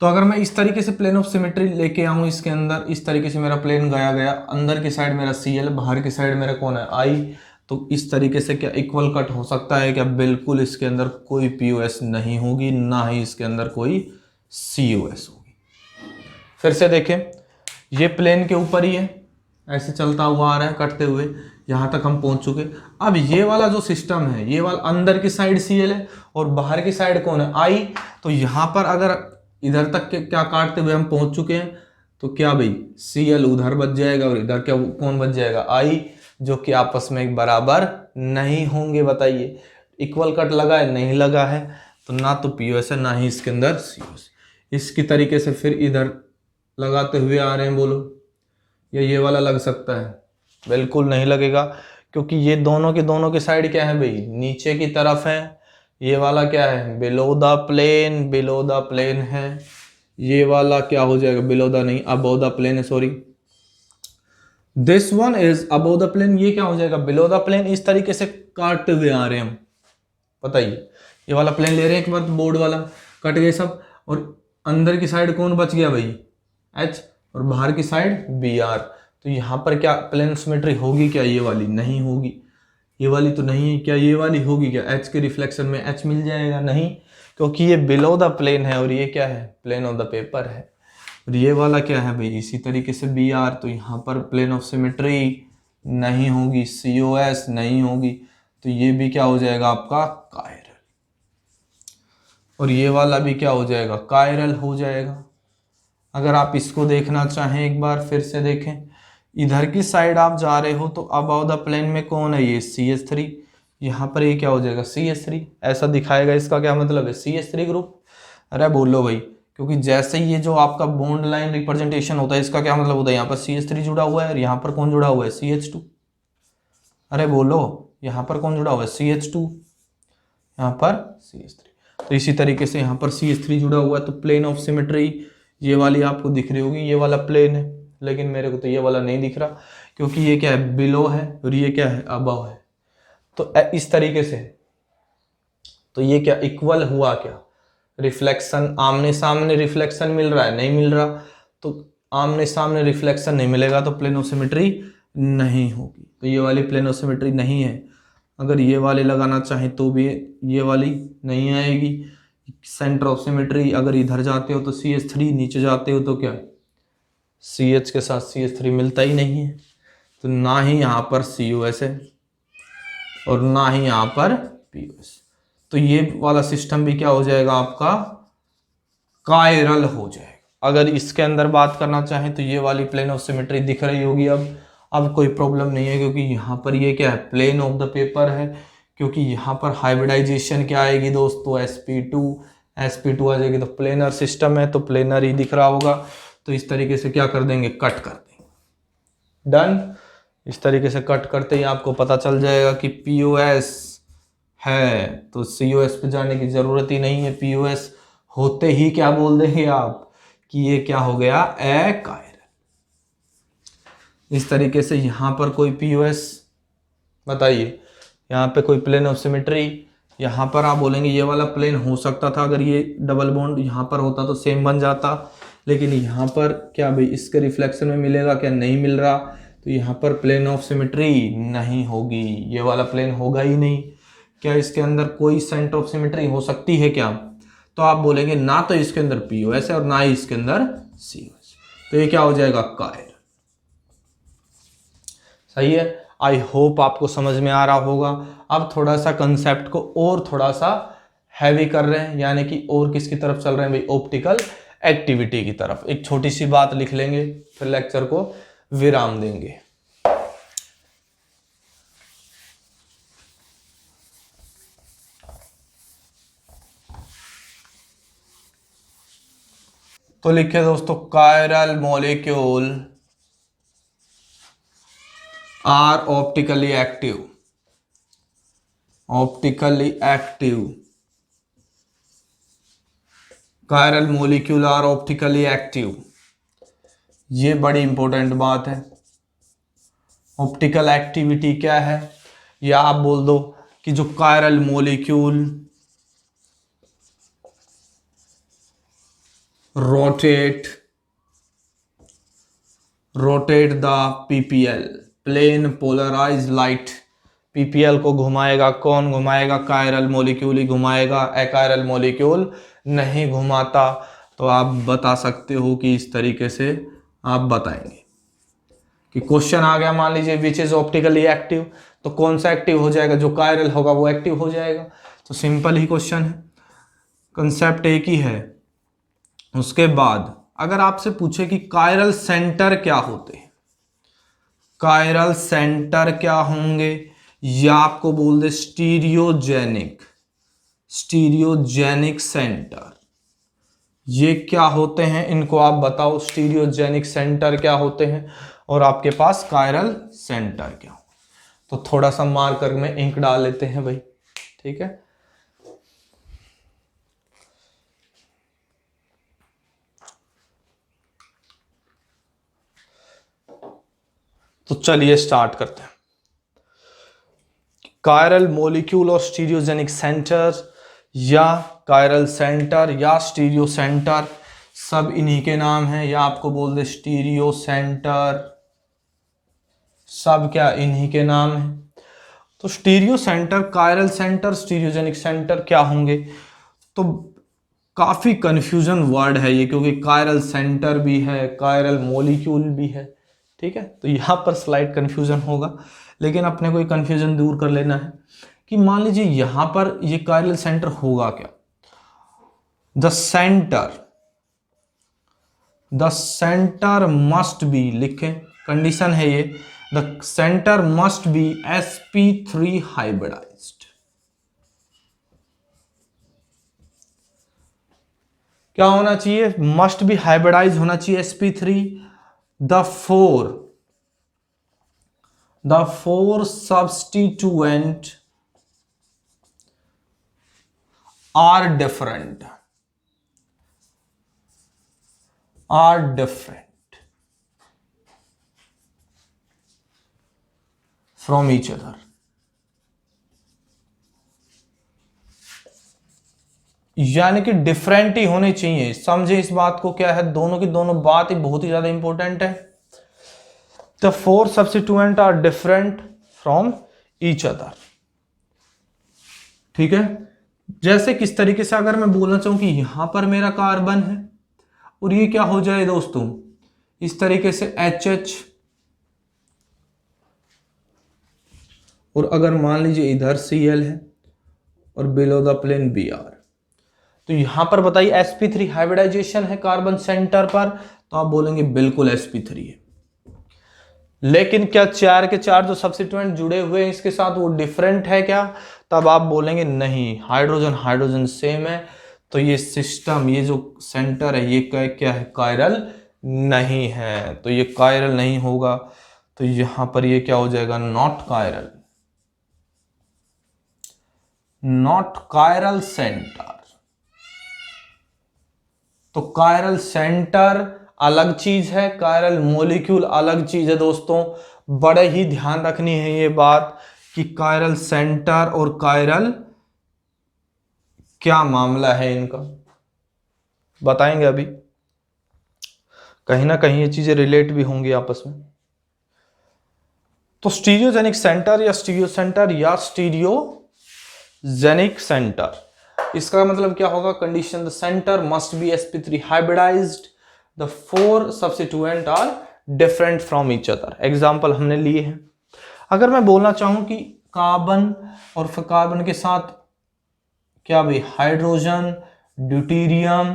तो अगर मैं इस तरीके से प्लेन ऑफ सिमेट्री लेके आऊं इसके अंदर, इस तरीके से मेरा प्लेन गया गया, अंदर की साइड मेरा Cl, बाहर की साइड मेरा कौन है I। तो इस तरीके से क्या इक्वल कट हो सकता है क्या, बिल्कुल इसके अंदर कोई POS नहीं होगी, ना ही इसके अंदर कोई COS होगी। फिर से देखें, ये प्लेन के ऊपर ही है, ऐसे चलता हुआ आ रहा है कटते हुए, यहाँ तक हम पहुंच चुके। अब ये वाला जो सिस्टम है, ये वाला अंदर की साइड Cl है और बाहर की साइड कौन है, I। तो यहाँ पर अगर इधर तक के क्या काटते हुए हम पहुंच चुके हैं, तो क्या भाई Cl उधर बच जाएगा और इधर क्या कौन बच जाएगा, I, जो कि आपस में एक बराबर नहीं होंगे। बताइए, इक्वल कट लगा है, नहीं लगा है, तो ना तो POS है ना ही इसके अंदर COS। इसकी तरीके से फिर इधर लगाते हुए आ रहे हैं, बोलो ये वाला लग सकता है, बिल्कुल नहीं लगेगा, क्योंकि ये दोनों के साइड क्या है भाई, नीचे की तरफ है। ये वाला क्या है, below the plane, below the plane है। ये वाला क्या हो जाएगा, बिलो द नहीं, अबव द प्लेन है, sorry, this one is above the plane, ये क्या हो जाएगा, बिलो द प्लेन। इस तरीके से काटते हुए आ रहे हैं हम। बताइए, ये वाला प्लेन ले रहे हैं एक बार, बोर्ड वाला कट गए सब, और अंदर की साइड कौन बच गया भाई, H, और बाहर की साइड BR। तो यहाँ पर क्या प्लेन सिमेट्री होगी क्या, ये वाली नहीं होगी, ये वाली तो नहीं है, क्या ये वाली होगी क्या, H के रिफ्लेक्शन में H मिल जाएगा, नहीं, क्योंकि ये बिलो द प्लेन है और ये क्या है, प्लेन ऑफ द पेपर है। और ये वाला क्या है भाई, इसी तरीके से BR, तो यहाँ पर प्लेन ऑफ सिमेट्री नहीं होगी, COS नहीं होगी, तो ये भी क्या हो जाएगा आपका कायरल। और ये वाला भी क्या हो जाएगा, कायरल हो जाएगा। अगर आप इसको देखना चाहें एक बार फिर से देखें, इधर की साइड आप जा रहे हो तो अबाउ द प्लेन में कौन है, ये CH3, यहाँ पर ये क्या हो जाएगा CH3, ऐसा दिखाएगा। इसका क्या मतलब है, CH3 ग्रुप। अरे बोलो भाई, क्योंकि जैसे ये जो आपका बॉन्ड लाइन रिप्रेजेंटेशन होता है, इसका क्या मतलब होता है, यहाँ पर CH3 जुड़ा हुआ है और यहाँ पर कौन जुड़ा हुआ है, CH2। अरे बोलो, यहाँ पर कौन जुड़ा हुआ है, CH2, यहाँ पर CH3। तो इसी तरीके से यहाँ पर CH3 जुड़ा हुआ है, तो प्लेन ऑफ सिमेट्री ये वाली आपको दिख रही होगी, ये वाला प्लेन है, लेकिन मेरे को तो ये वाला नहीं दिख रहा, क्योंकि ये क्या है, बिलो है और ये क्या है, अबव है। तो इस तरीके से, तो ये क्या इक्वल हुआ क्या, रिफ्लेक्शन, आमने सामने रिफ्लेक्शन मिल रहा है, नहीं मिल रहा, तो आमने सामने रिफ्लेक्शन नहीं मिलेगा तो प्लेन ऑफ सिमेट्री नहीं होगी। तो ये वाली प्लेन ऑफ सिमेट्री नहीं है। अगर ये वाली लगाना चाहे तो भी ये वाली नहीं आएगी। सेंटर ऑफ सिमेट्री, अगर इधर जाते हो तो CH3, नीचे जाते हो तो क्या CH के साथ CH3 मिलता ही नहीं है, तो ना ही यहाँ पर COS है और ना ही यहाँ पर POS। तो ये वाला सिस्टम भी क्या हो जाएगा आपका, कायरल हो जाएगा। अगर इसके अंदर बात करना चाहें तो ये वाली प्लेन ऑफ सिमेट्री दिख रही होगी अब कोई प्रॉब्लम नहीं है, क्योंकि यहाँ पर ये क्या है, प्लेन ऑफ द पेपर है। क्योंकि यहाँ पर हाइब्रिडाइजेशन क्या आएगी दोस्तों, sp2 आ जाएगी, तो प्लेनर सिस्टम है तो प्लेनर ही दिख रहा होगा। तो इस तरीके से क्या कर देंगे, कट कर देंगे, डन। इस तरीके से कट करते ही आपको पता चल जाएगा कि POS है, तो COS पे जाने की जरूरत ही नहीं है। POS होते ही क्या बोल देंगे आप कि ये क्या हो गया, कायरल। इस तरीके से यहाँ पर कोई POS, बताइए, यहाँ पे कोई प्लेन ऑफ सिमेट्री, यहाँ पर आप बोलेंगे ये वाला प्लेन हो सकता था, अगर ये डबल बॉन्ड यहाँ पर होता तो सेम बन जाता, लेकिन यहाँ पर क्या भाई इसके रिफ्लेक्शन में मिलेगा क्या, नहीं मिल रहा, तो यहाँ पर प्लेन ऑफ सिमेट्री नहीं होगी, ये वाला प्लेन होगा ही नहीं। क्या इसके अंदर कोई सेंटर ऑफ सिमेट्री हो सकती है क्या, तो आप बोलेंगे ना तो इसके अंदर POS है और ना ही इसके अंदर COS, तो ये क्या हो जाएगा, कायरल। सही है, आई होप आपको समझ में आ रहा होगा। अब थोड़ा सा कंसेप्ट को और थोड़ा सा हैवी कर रहे हैं, यानी कि और किसकी तरफ चल रहे हैं भाई, ऑप्टिकल एक्टिविटी की तरफ। एक छोटी सी बात लिख लेंगे, फिर लेक्चर को विराम देंगे। तो लिखे दोस्तों, chiral molecule are optically active, optically active, chiral molecule are optically active. ये बड़ी इंपॉर्टेंट बात है। ऑप्टिकल एक्टिविटी क्या है, या आप बोल दो कि जो chiral molecule rotate the PPL, plane polarise light, PPL को घुमाएगा, कौन घुमाएगा, कायरल मॉलिक्यूल ही घुमाएगा, अकायरल मॉलिक्यूल नहीं घुमाता। तो आप बता सकते हो कि इस तरीके से आप बताएंगे कि क्वेश्चन आ गया मान लीजिए विच इज ऑप्टिकली एक्टिव, तो कौन सा एक्टिव हो जाएगा, जो कायरल होगा वो एक्टिव हो जाएगा। तो सिंपल ही क्वेश्चन है, कंसेप्ट एक ही है। उसके बाद अगर आपसे पूछे कि कायरल सेंटर क्या होते हैं, कायरल सेंटर क्या होंगे, या आपको बोल दे स्टीरियोजेनिक, स्टीरियोजेनिक सेंटर, ये क्या होते हैं, इनको आप बताओ। स्टीरियोजेनिक सेंटर क्या होते हैं और आपके पास कायरल सेंटर क्या हो। तो थोड़ा सा मार्कर में इंक डाल लेते हैं भाई, ठीक है। तो चलिए स्टार्ट करते हैं। कायरल मॉलिक्यूल और स्टीरियोजेनिक सेंटर, या कायरल सेंटर या स्टीरियो सेंटर, सब इन्हीं के नाम हैं। या आपको बोल दे स्टीरियो सेंटर, सब क्या इन्हीं के नाम हैं। तो stereo centre, chiral centre, stereogenic centre क्या होंगे। तो काफी कंफ्यूजन वर्ड है ये, क्योंकि कायरल सेंटर भी है, कायरल मॉलिक्यूल भी है, ठीक है। तो यहां पर स्लाइड कंफ्यूजन होगा, लेकिन अपने को ये कंफ्यूजन दूर कर लेना है कि मान लीजिए यहां पर ये कायरल सेंटर होगा क्या। द सेंटर मस्ट बी, लिखें कंडीशन है ये, the centre must be sp3 hybridised. क्या होना चाहिए, मस्ट बी हाइब्रिडाइज होना चाहिए sp3। The four substituent are different from each other। यानी कि डिफरेंट ही होने चाहिए, समझे इस बात को। क्या है, दोनों की दोनों बात ही बहुत ही ज्यादा इंपॉर्टेंट है। The four substituent are different from each other, ठीक है। जैसे किस तरीके से, अगर मैं बोलना चाहूं कि यहां पर मेरा कार्बन है और ये क्या हो जाए दोस्तों, इस तरीके से HH, और अगर मान लीजिए इधर Cl है और बिलो द प्लेन Br, तो यहां पर बताइए sp3 हाइब्रिडाइजेशन है कार्बन सेंटर पर, तो आप बोलेंगे बिल्कुल sp3 है। लेकिन क्या चार के चार जो सब्स्टिट्यूएंट जुड़े हुए हैं इसके साथ वो डिफरेंट है क्या, तब आप बोलेंगे नहीं, हाइड्रोजन हाइड्रोजन सेम है। तो ये सिस्टम, ये जो सेंटर है, ये क्या है, कायरल नहीं है। तो ये कायरल नहीं होगा, तो यहां पर ये क्या हो जाएगा, not chiral, not chiral centre. तो कायरल सेंटर अलग चीज है, कायरल मॉलिक्यूल अलग चीज है दोस्तों। बड़े ही ध्यान रखनी है ये बात कि कायरल सेंटर और कायरल क्या मामला है इनका, बताएंगे अभी। कहीं ना कहीं ये चीजें रिलेट भी होंगी आपस में। तो स्टीरियोजेनिक सेंटर या स्टीरियो सेंटर या स्टीरियोजेनिक सेंटर, इसका मतलब क्या होगा, condition the centre must be sp3 hybridised, the four substituent are different from each other. Example हमने लिए हैं। अगर मैं बोलना चाहूं कि कार्बन और फिर कार्बन के साथ क्या भाई, हाइड्रोजन, ड्यूटेरियम,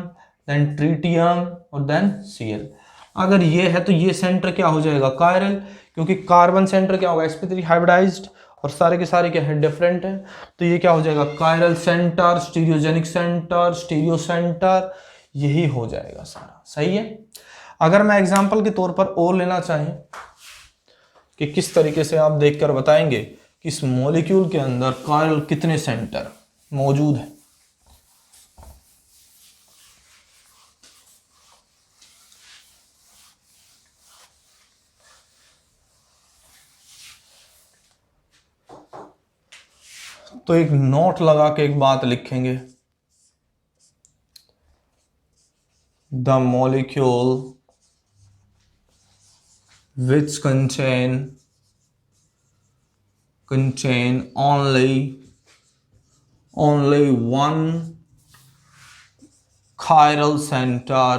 देन ट्रिटियम और देन Cl, अगर ये है तो ये सेंटर क्या हो जाएगा, कायरल, क्योंकि कार्बन सेंटर क्या होगा, sp3 हाइब्रिडाइज्ड, और सारे के सारे क्या है, डिफरेंट है। तो ये क्या हो जाएगा, chiral centre, stereogenic centre, stereo centre, यही हो जाएगा सारा, सही है। अगर मैं एग्जांपल के तौर पर और लेना चाहें कि किस तरीके से, आप देखकर बताएंगे कि इस मॉलिक्यूल के अंदर कायरल कितने सेंटर मौजूद है। तो एक नोट लगा के एक बात लिखेंगे, the molecule which contain only one chiral center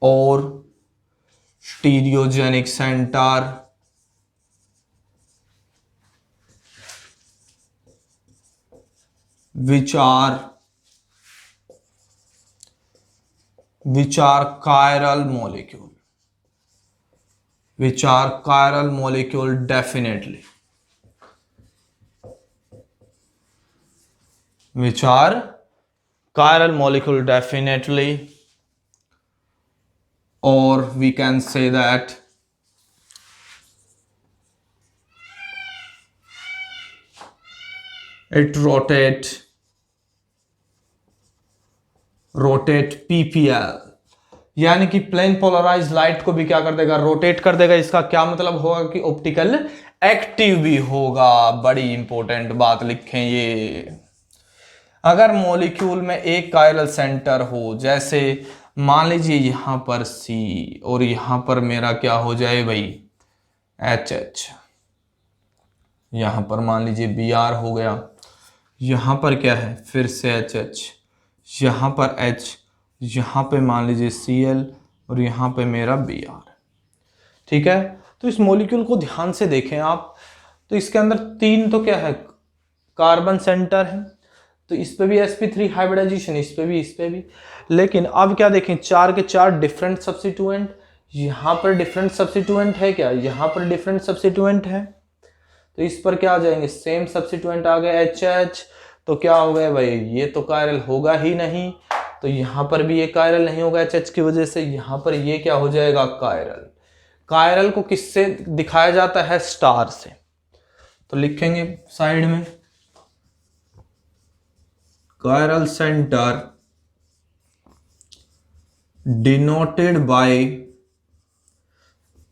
or stereogenic center, which are chiral molecule, definitely, which are chiral molecule definitely, or we can say that it rotate PPL, यानी कि प्लेन पोलराइज लाइट को भी क्या कर देगा, रोटेट कर देगा। इसका क्या मतलब होगा कि ऑप्टिकल एक्टिव भी होगा। बड़ी इंपॉर्टेंट बात लिखें ये। अगर मॉलिक्यूल में एक कायरल सेंटर हो, जैसे मान लीजिए यहां पर C और यहां पर मेरा क्या हो जाए भाई HH, यहां पर मान लीजिए Br हो गया, यहां पर क्या है फिर से HH, यहां पर H, यहां पे मान लीजिए Cl और यहां पे मेरा Br। ठीक है, तो इस मॉलिक्यूल को ध्यान से देखें आप, तो इसके अंदर 3 तो क्या है कार्बन सेंटर है, तो इस पे भी sp3 हाइब्रिडाइजेशन, इस पे भी। लेकिन अब क्या देखें, 4 के 4 डिफरेंट सब्स्टिट्यूएंट, यहां पर डिफरेंट सब्स्टिट्यूएंट है क्या, यहां पर डिफरेंट सब्स्टिट्यूएंट है, तो इस पर क्या आ जाएंगे सेम सब्स्टिट्यूएंट आ गए HH, तो क्या हो गया भाई ये तो कायरल होगा ही नहीं, तो यहां पर भी ये कायरल नहीं होगा HH की वजह से, यहां पर ये क्या हो जाएगा कायरल। कायरल को किससे दिखाया जाता है, स्टार से, तो लिखेंगे साइड में chiral centre denoted by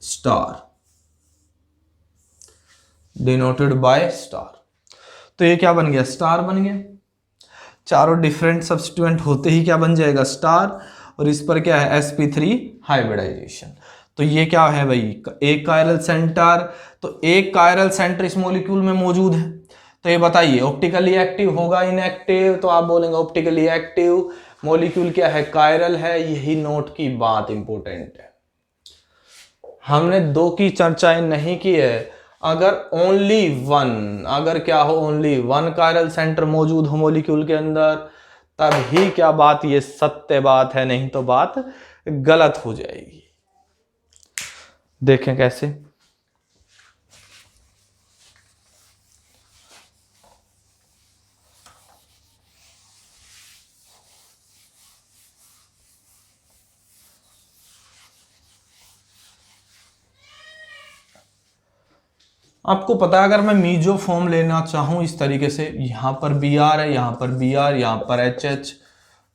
star, denoted by star. तो ये क्या बन गया, स्टार बन गया। चारों डिफरेंट सब्स्टिट्यूएंट होते ही क्या बन जाएगा स्टार, और इस पर क्या है sp3 हाइब्रिडाइजेशन। तो ये क्या है भाई एक कायरल सेंटर, तो एक कायरल सेंटर इस मॉलिक्यूल में मौजूद है। तो ये बताइए ऑप्टिकली एक्टिव होगा इनएक्टिव, तो आप बोलेंगे ऑप्टिकली एक्टिव, मॉलिक्यूल क्या है कायरल है, यही नोट की बात इंपॉर्टेंट है। हमने 2 की चर्चाएं नहीं की है। अगर ओनली वन, अगर क्या हो ओनली वन कायरल सेंटर मौजूद हो मॉलिक्यूल के अंदर, तब ही क्या बात ये सत्य बात है, नहीं तो बात गलत हो जाएगी। देखें कैसे, आपको पता है अगर मैं मीजो फॉर्म लेना चाहूं इस तरीके से, यहां पर Br है, यहां पर Br, यहां पर HH,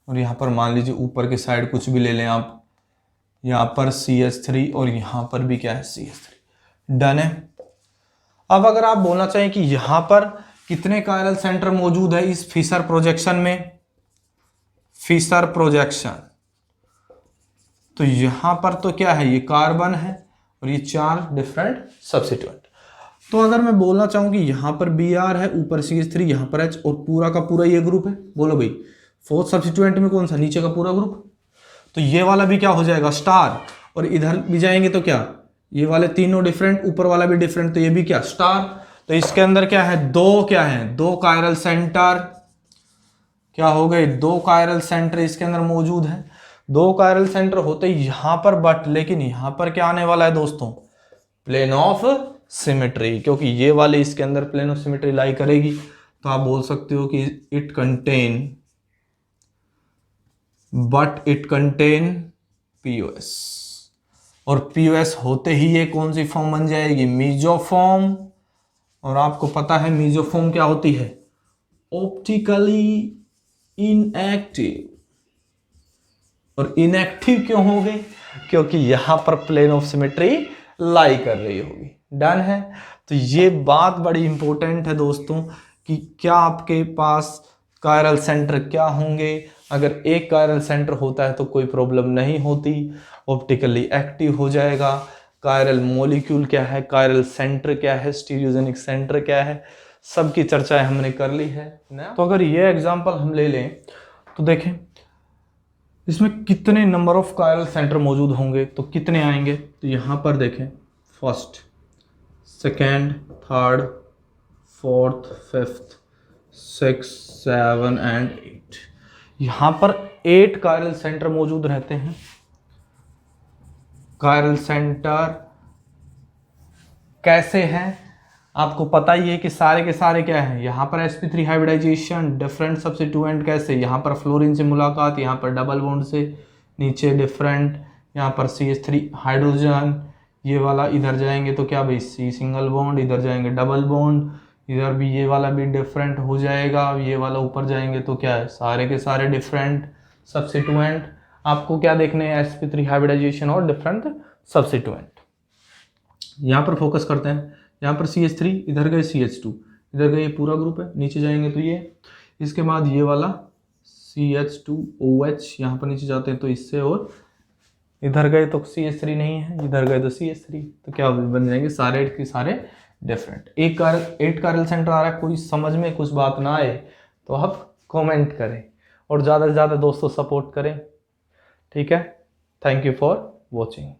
और यहां पर मान लीजिए ऊपर के साइड कुछ भी ले लें आप, यहां पर CH3 और यहां पर भी क्या है CH3, डन है। अब अगर आप बोलना चाहें कि यहां पर कितने कायरल सेंटर मौजूद है इस फिशर प्रोजेक्शन में, फिशर प्रोजेक्शन, तो यहां पर तो क्या है ये कार्बन है और ये 4 डिफरेंट सब्स्टिट्यूएंट। तो अगर मैं बोलना चाहूं कि यहां पर Br है, ऊपर CH3, यहां पर H और पूरा का पूरा ये ग्रुप है, बोलो भाई फोर्थ सब्स्टिट्यूएंट में कौन सा, नीचे का पूरा ग्रुप, तो ये वाला भी क्या हो जाएगा स्टार, और इधर भी जाएंगे तो क्या ये वाले तीनों डिफरेंट, ऊपर वाला भी डिफरेंट, तो ये भी क्या स्टार। तो इसके अंदर क्या है दो कायरल सेंटर, क्या हो गए 2 कायरल सेंटर इसके अंदर मौजूद है। 2 कायरल सेंटर होते यहां पर, बट लेकिन यहां पर क्या आने वाला है दोस्तों, प्लेन ऑफ सिमेट्री, क्योंकि ये वाले इसके अंदर प्लेन ऑफ सिमेट्री लाई करेगी। तो आप बोल सकते हो कि इट कंटेन POS, और POS होते ही ये कौन सी फॉर्म बन जाएगी, मीजोफॉर्म। और आपको पता है मीजोफॉर्म क्या होती है, ऑप्टिकली इनएक्टिव। और इनएक्टिव क्यों हो गई, क्योंकि यहां पर प्लेन ऑफ सिमेट्री लाई कर रही होगी, डन है। तो ये बात बड़ी इंपॉर्टेंट है दोस्तों कि क्या आपके पास कायरल सेंटर क्या होंगे। अगर एक कायरल सेंटर होता है तो कोई प्रॉब्लम नहीं होती, ऑप्टिकली एक्टिव हो जाएगा। कायरल मॉलिक्यूल क्या है, कायरल सेंटर क्या है, स्टीरियोजेनिक सेंटर क्या है, सबकी चर्चाएं हमने कर ली है ना। तो अगर ये एग्जांपल हम ले लें तो देखें इसमें कितने नंबर ऑफ कायरल सेंटर मौजूद होंगे, तो कितने आएंगे, तो यहाँ पर देखें first, second, third, fourth, fifth, six, seven and eight. यहाँ पर 8 कायरल सेंटर मौजूद रहते हैं। कायरल सेंटर कैसे हैं आपको पता ही है कि सारे के सारे क्या है, यहाँ पर sp3 हाइब्रिडाइजेशन, डिफरेंट सब्स्टिट्यूएंट कैसे, यहाँ पर फ्लोरीन से मुलाकात, यहाँ पर डबल बॉन्ड से नीचे डिफरेंट, यहाँ पर CH3 हाइड्रोजन, ये वाला इधर जाएंगे तो क्या भाई C सिंगल बॉन्ड, इधर जाएंगे डबल बॉन्ड, इधर भी ये वाला भी डिफरेंट हो जाएगा, ये वाला ऊपर जाएंगे तो क्या है, सारे के सारे डिफरेंट सब्स्टिट्यूएंट। आपको क्या देखने हैं, sp3 हाइब्रिडाइजेशन और डिफरेंट सब्स्टिट्यूएंट। यहाँ पर फोकस करते हैं, यहाँ पर CH3, इधर गए CH2, इधर गए पूरा ग्रुप है, नीचे जाएंगे तो ये, इसके बाद ये वाला CH2OH, यहाँ पर नीचे जाते हैं तो इससे, और इधर गए तो CH3 नहीं है, इधर गए तो CH3, तो क्या बन जाएंगे सारे के सारे डिफरेंट। 8 कायरल सेंटर आ रहा है, कोई समझ में कुछ बात ना आए तो आप कमेंट करें और ज़्यादा से ज़्यादा दोस्तों सपोर्ट करें, ठीक है। Thank you for watching.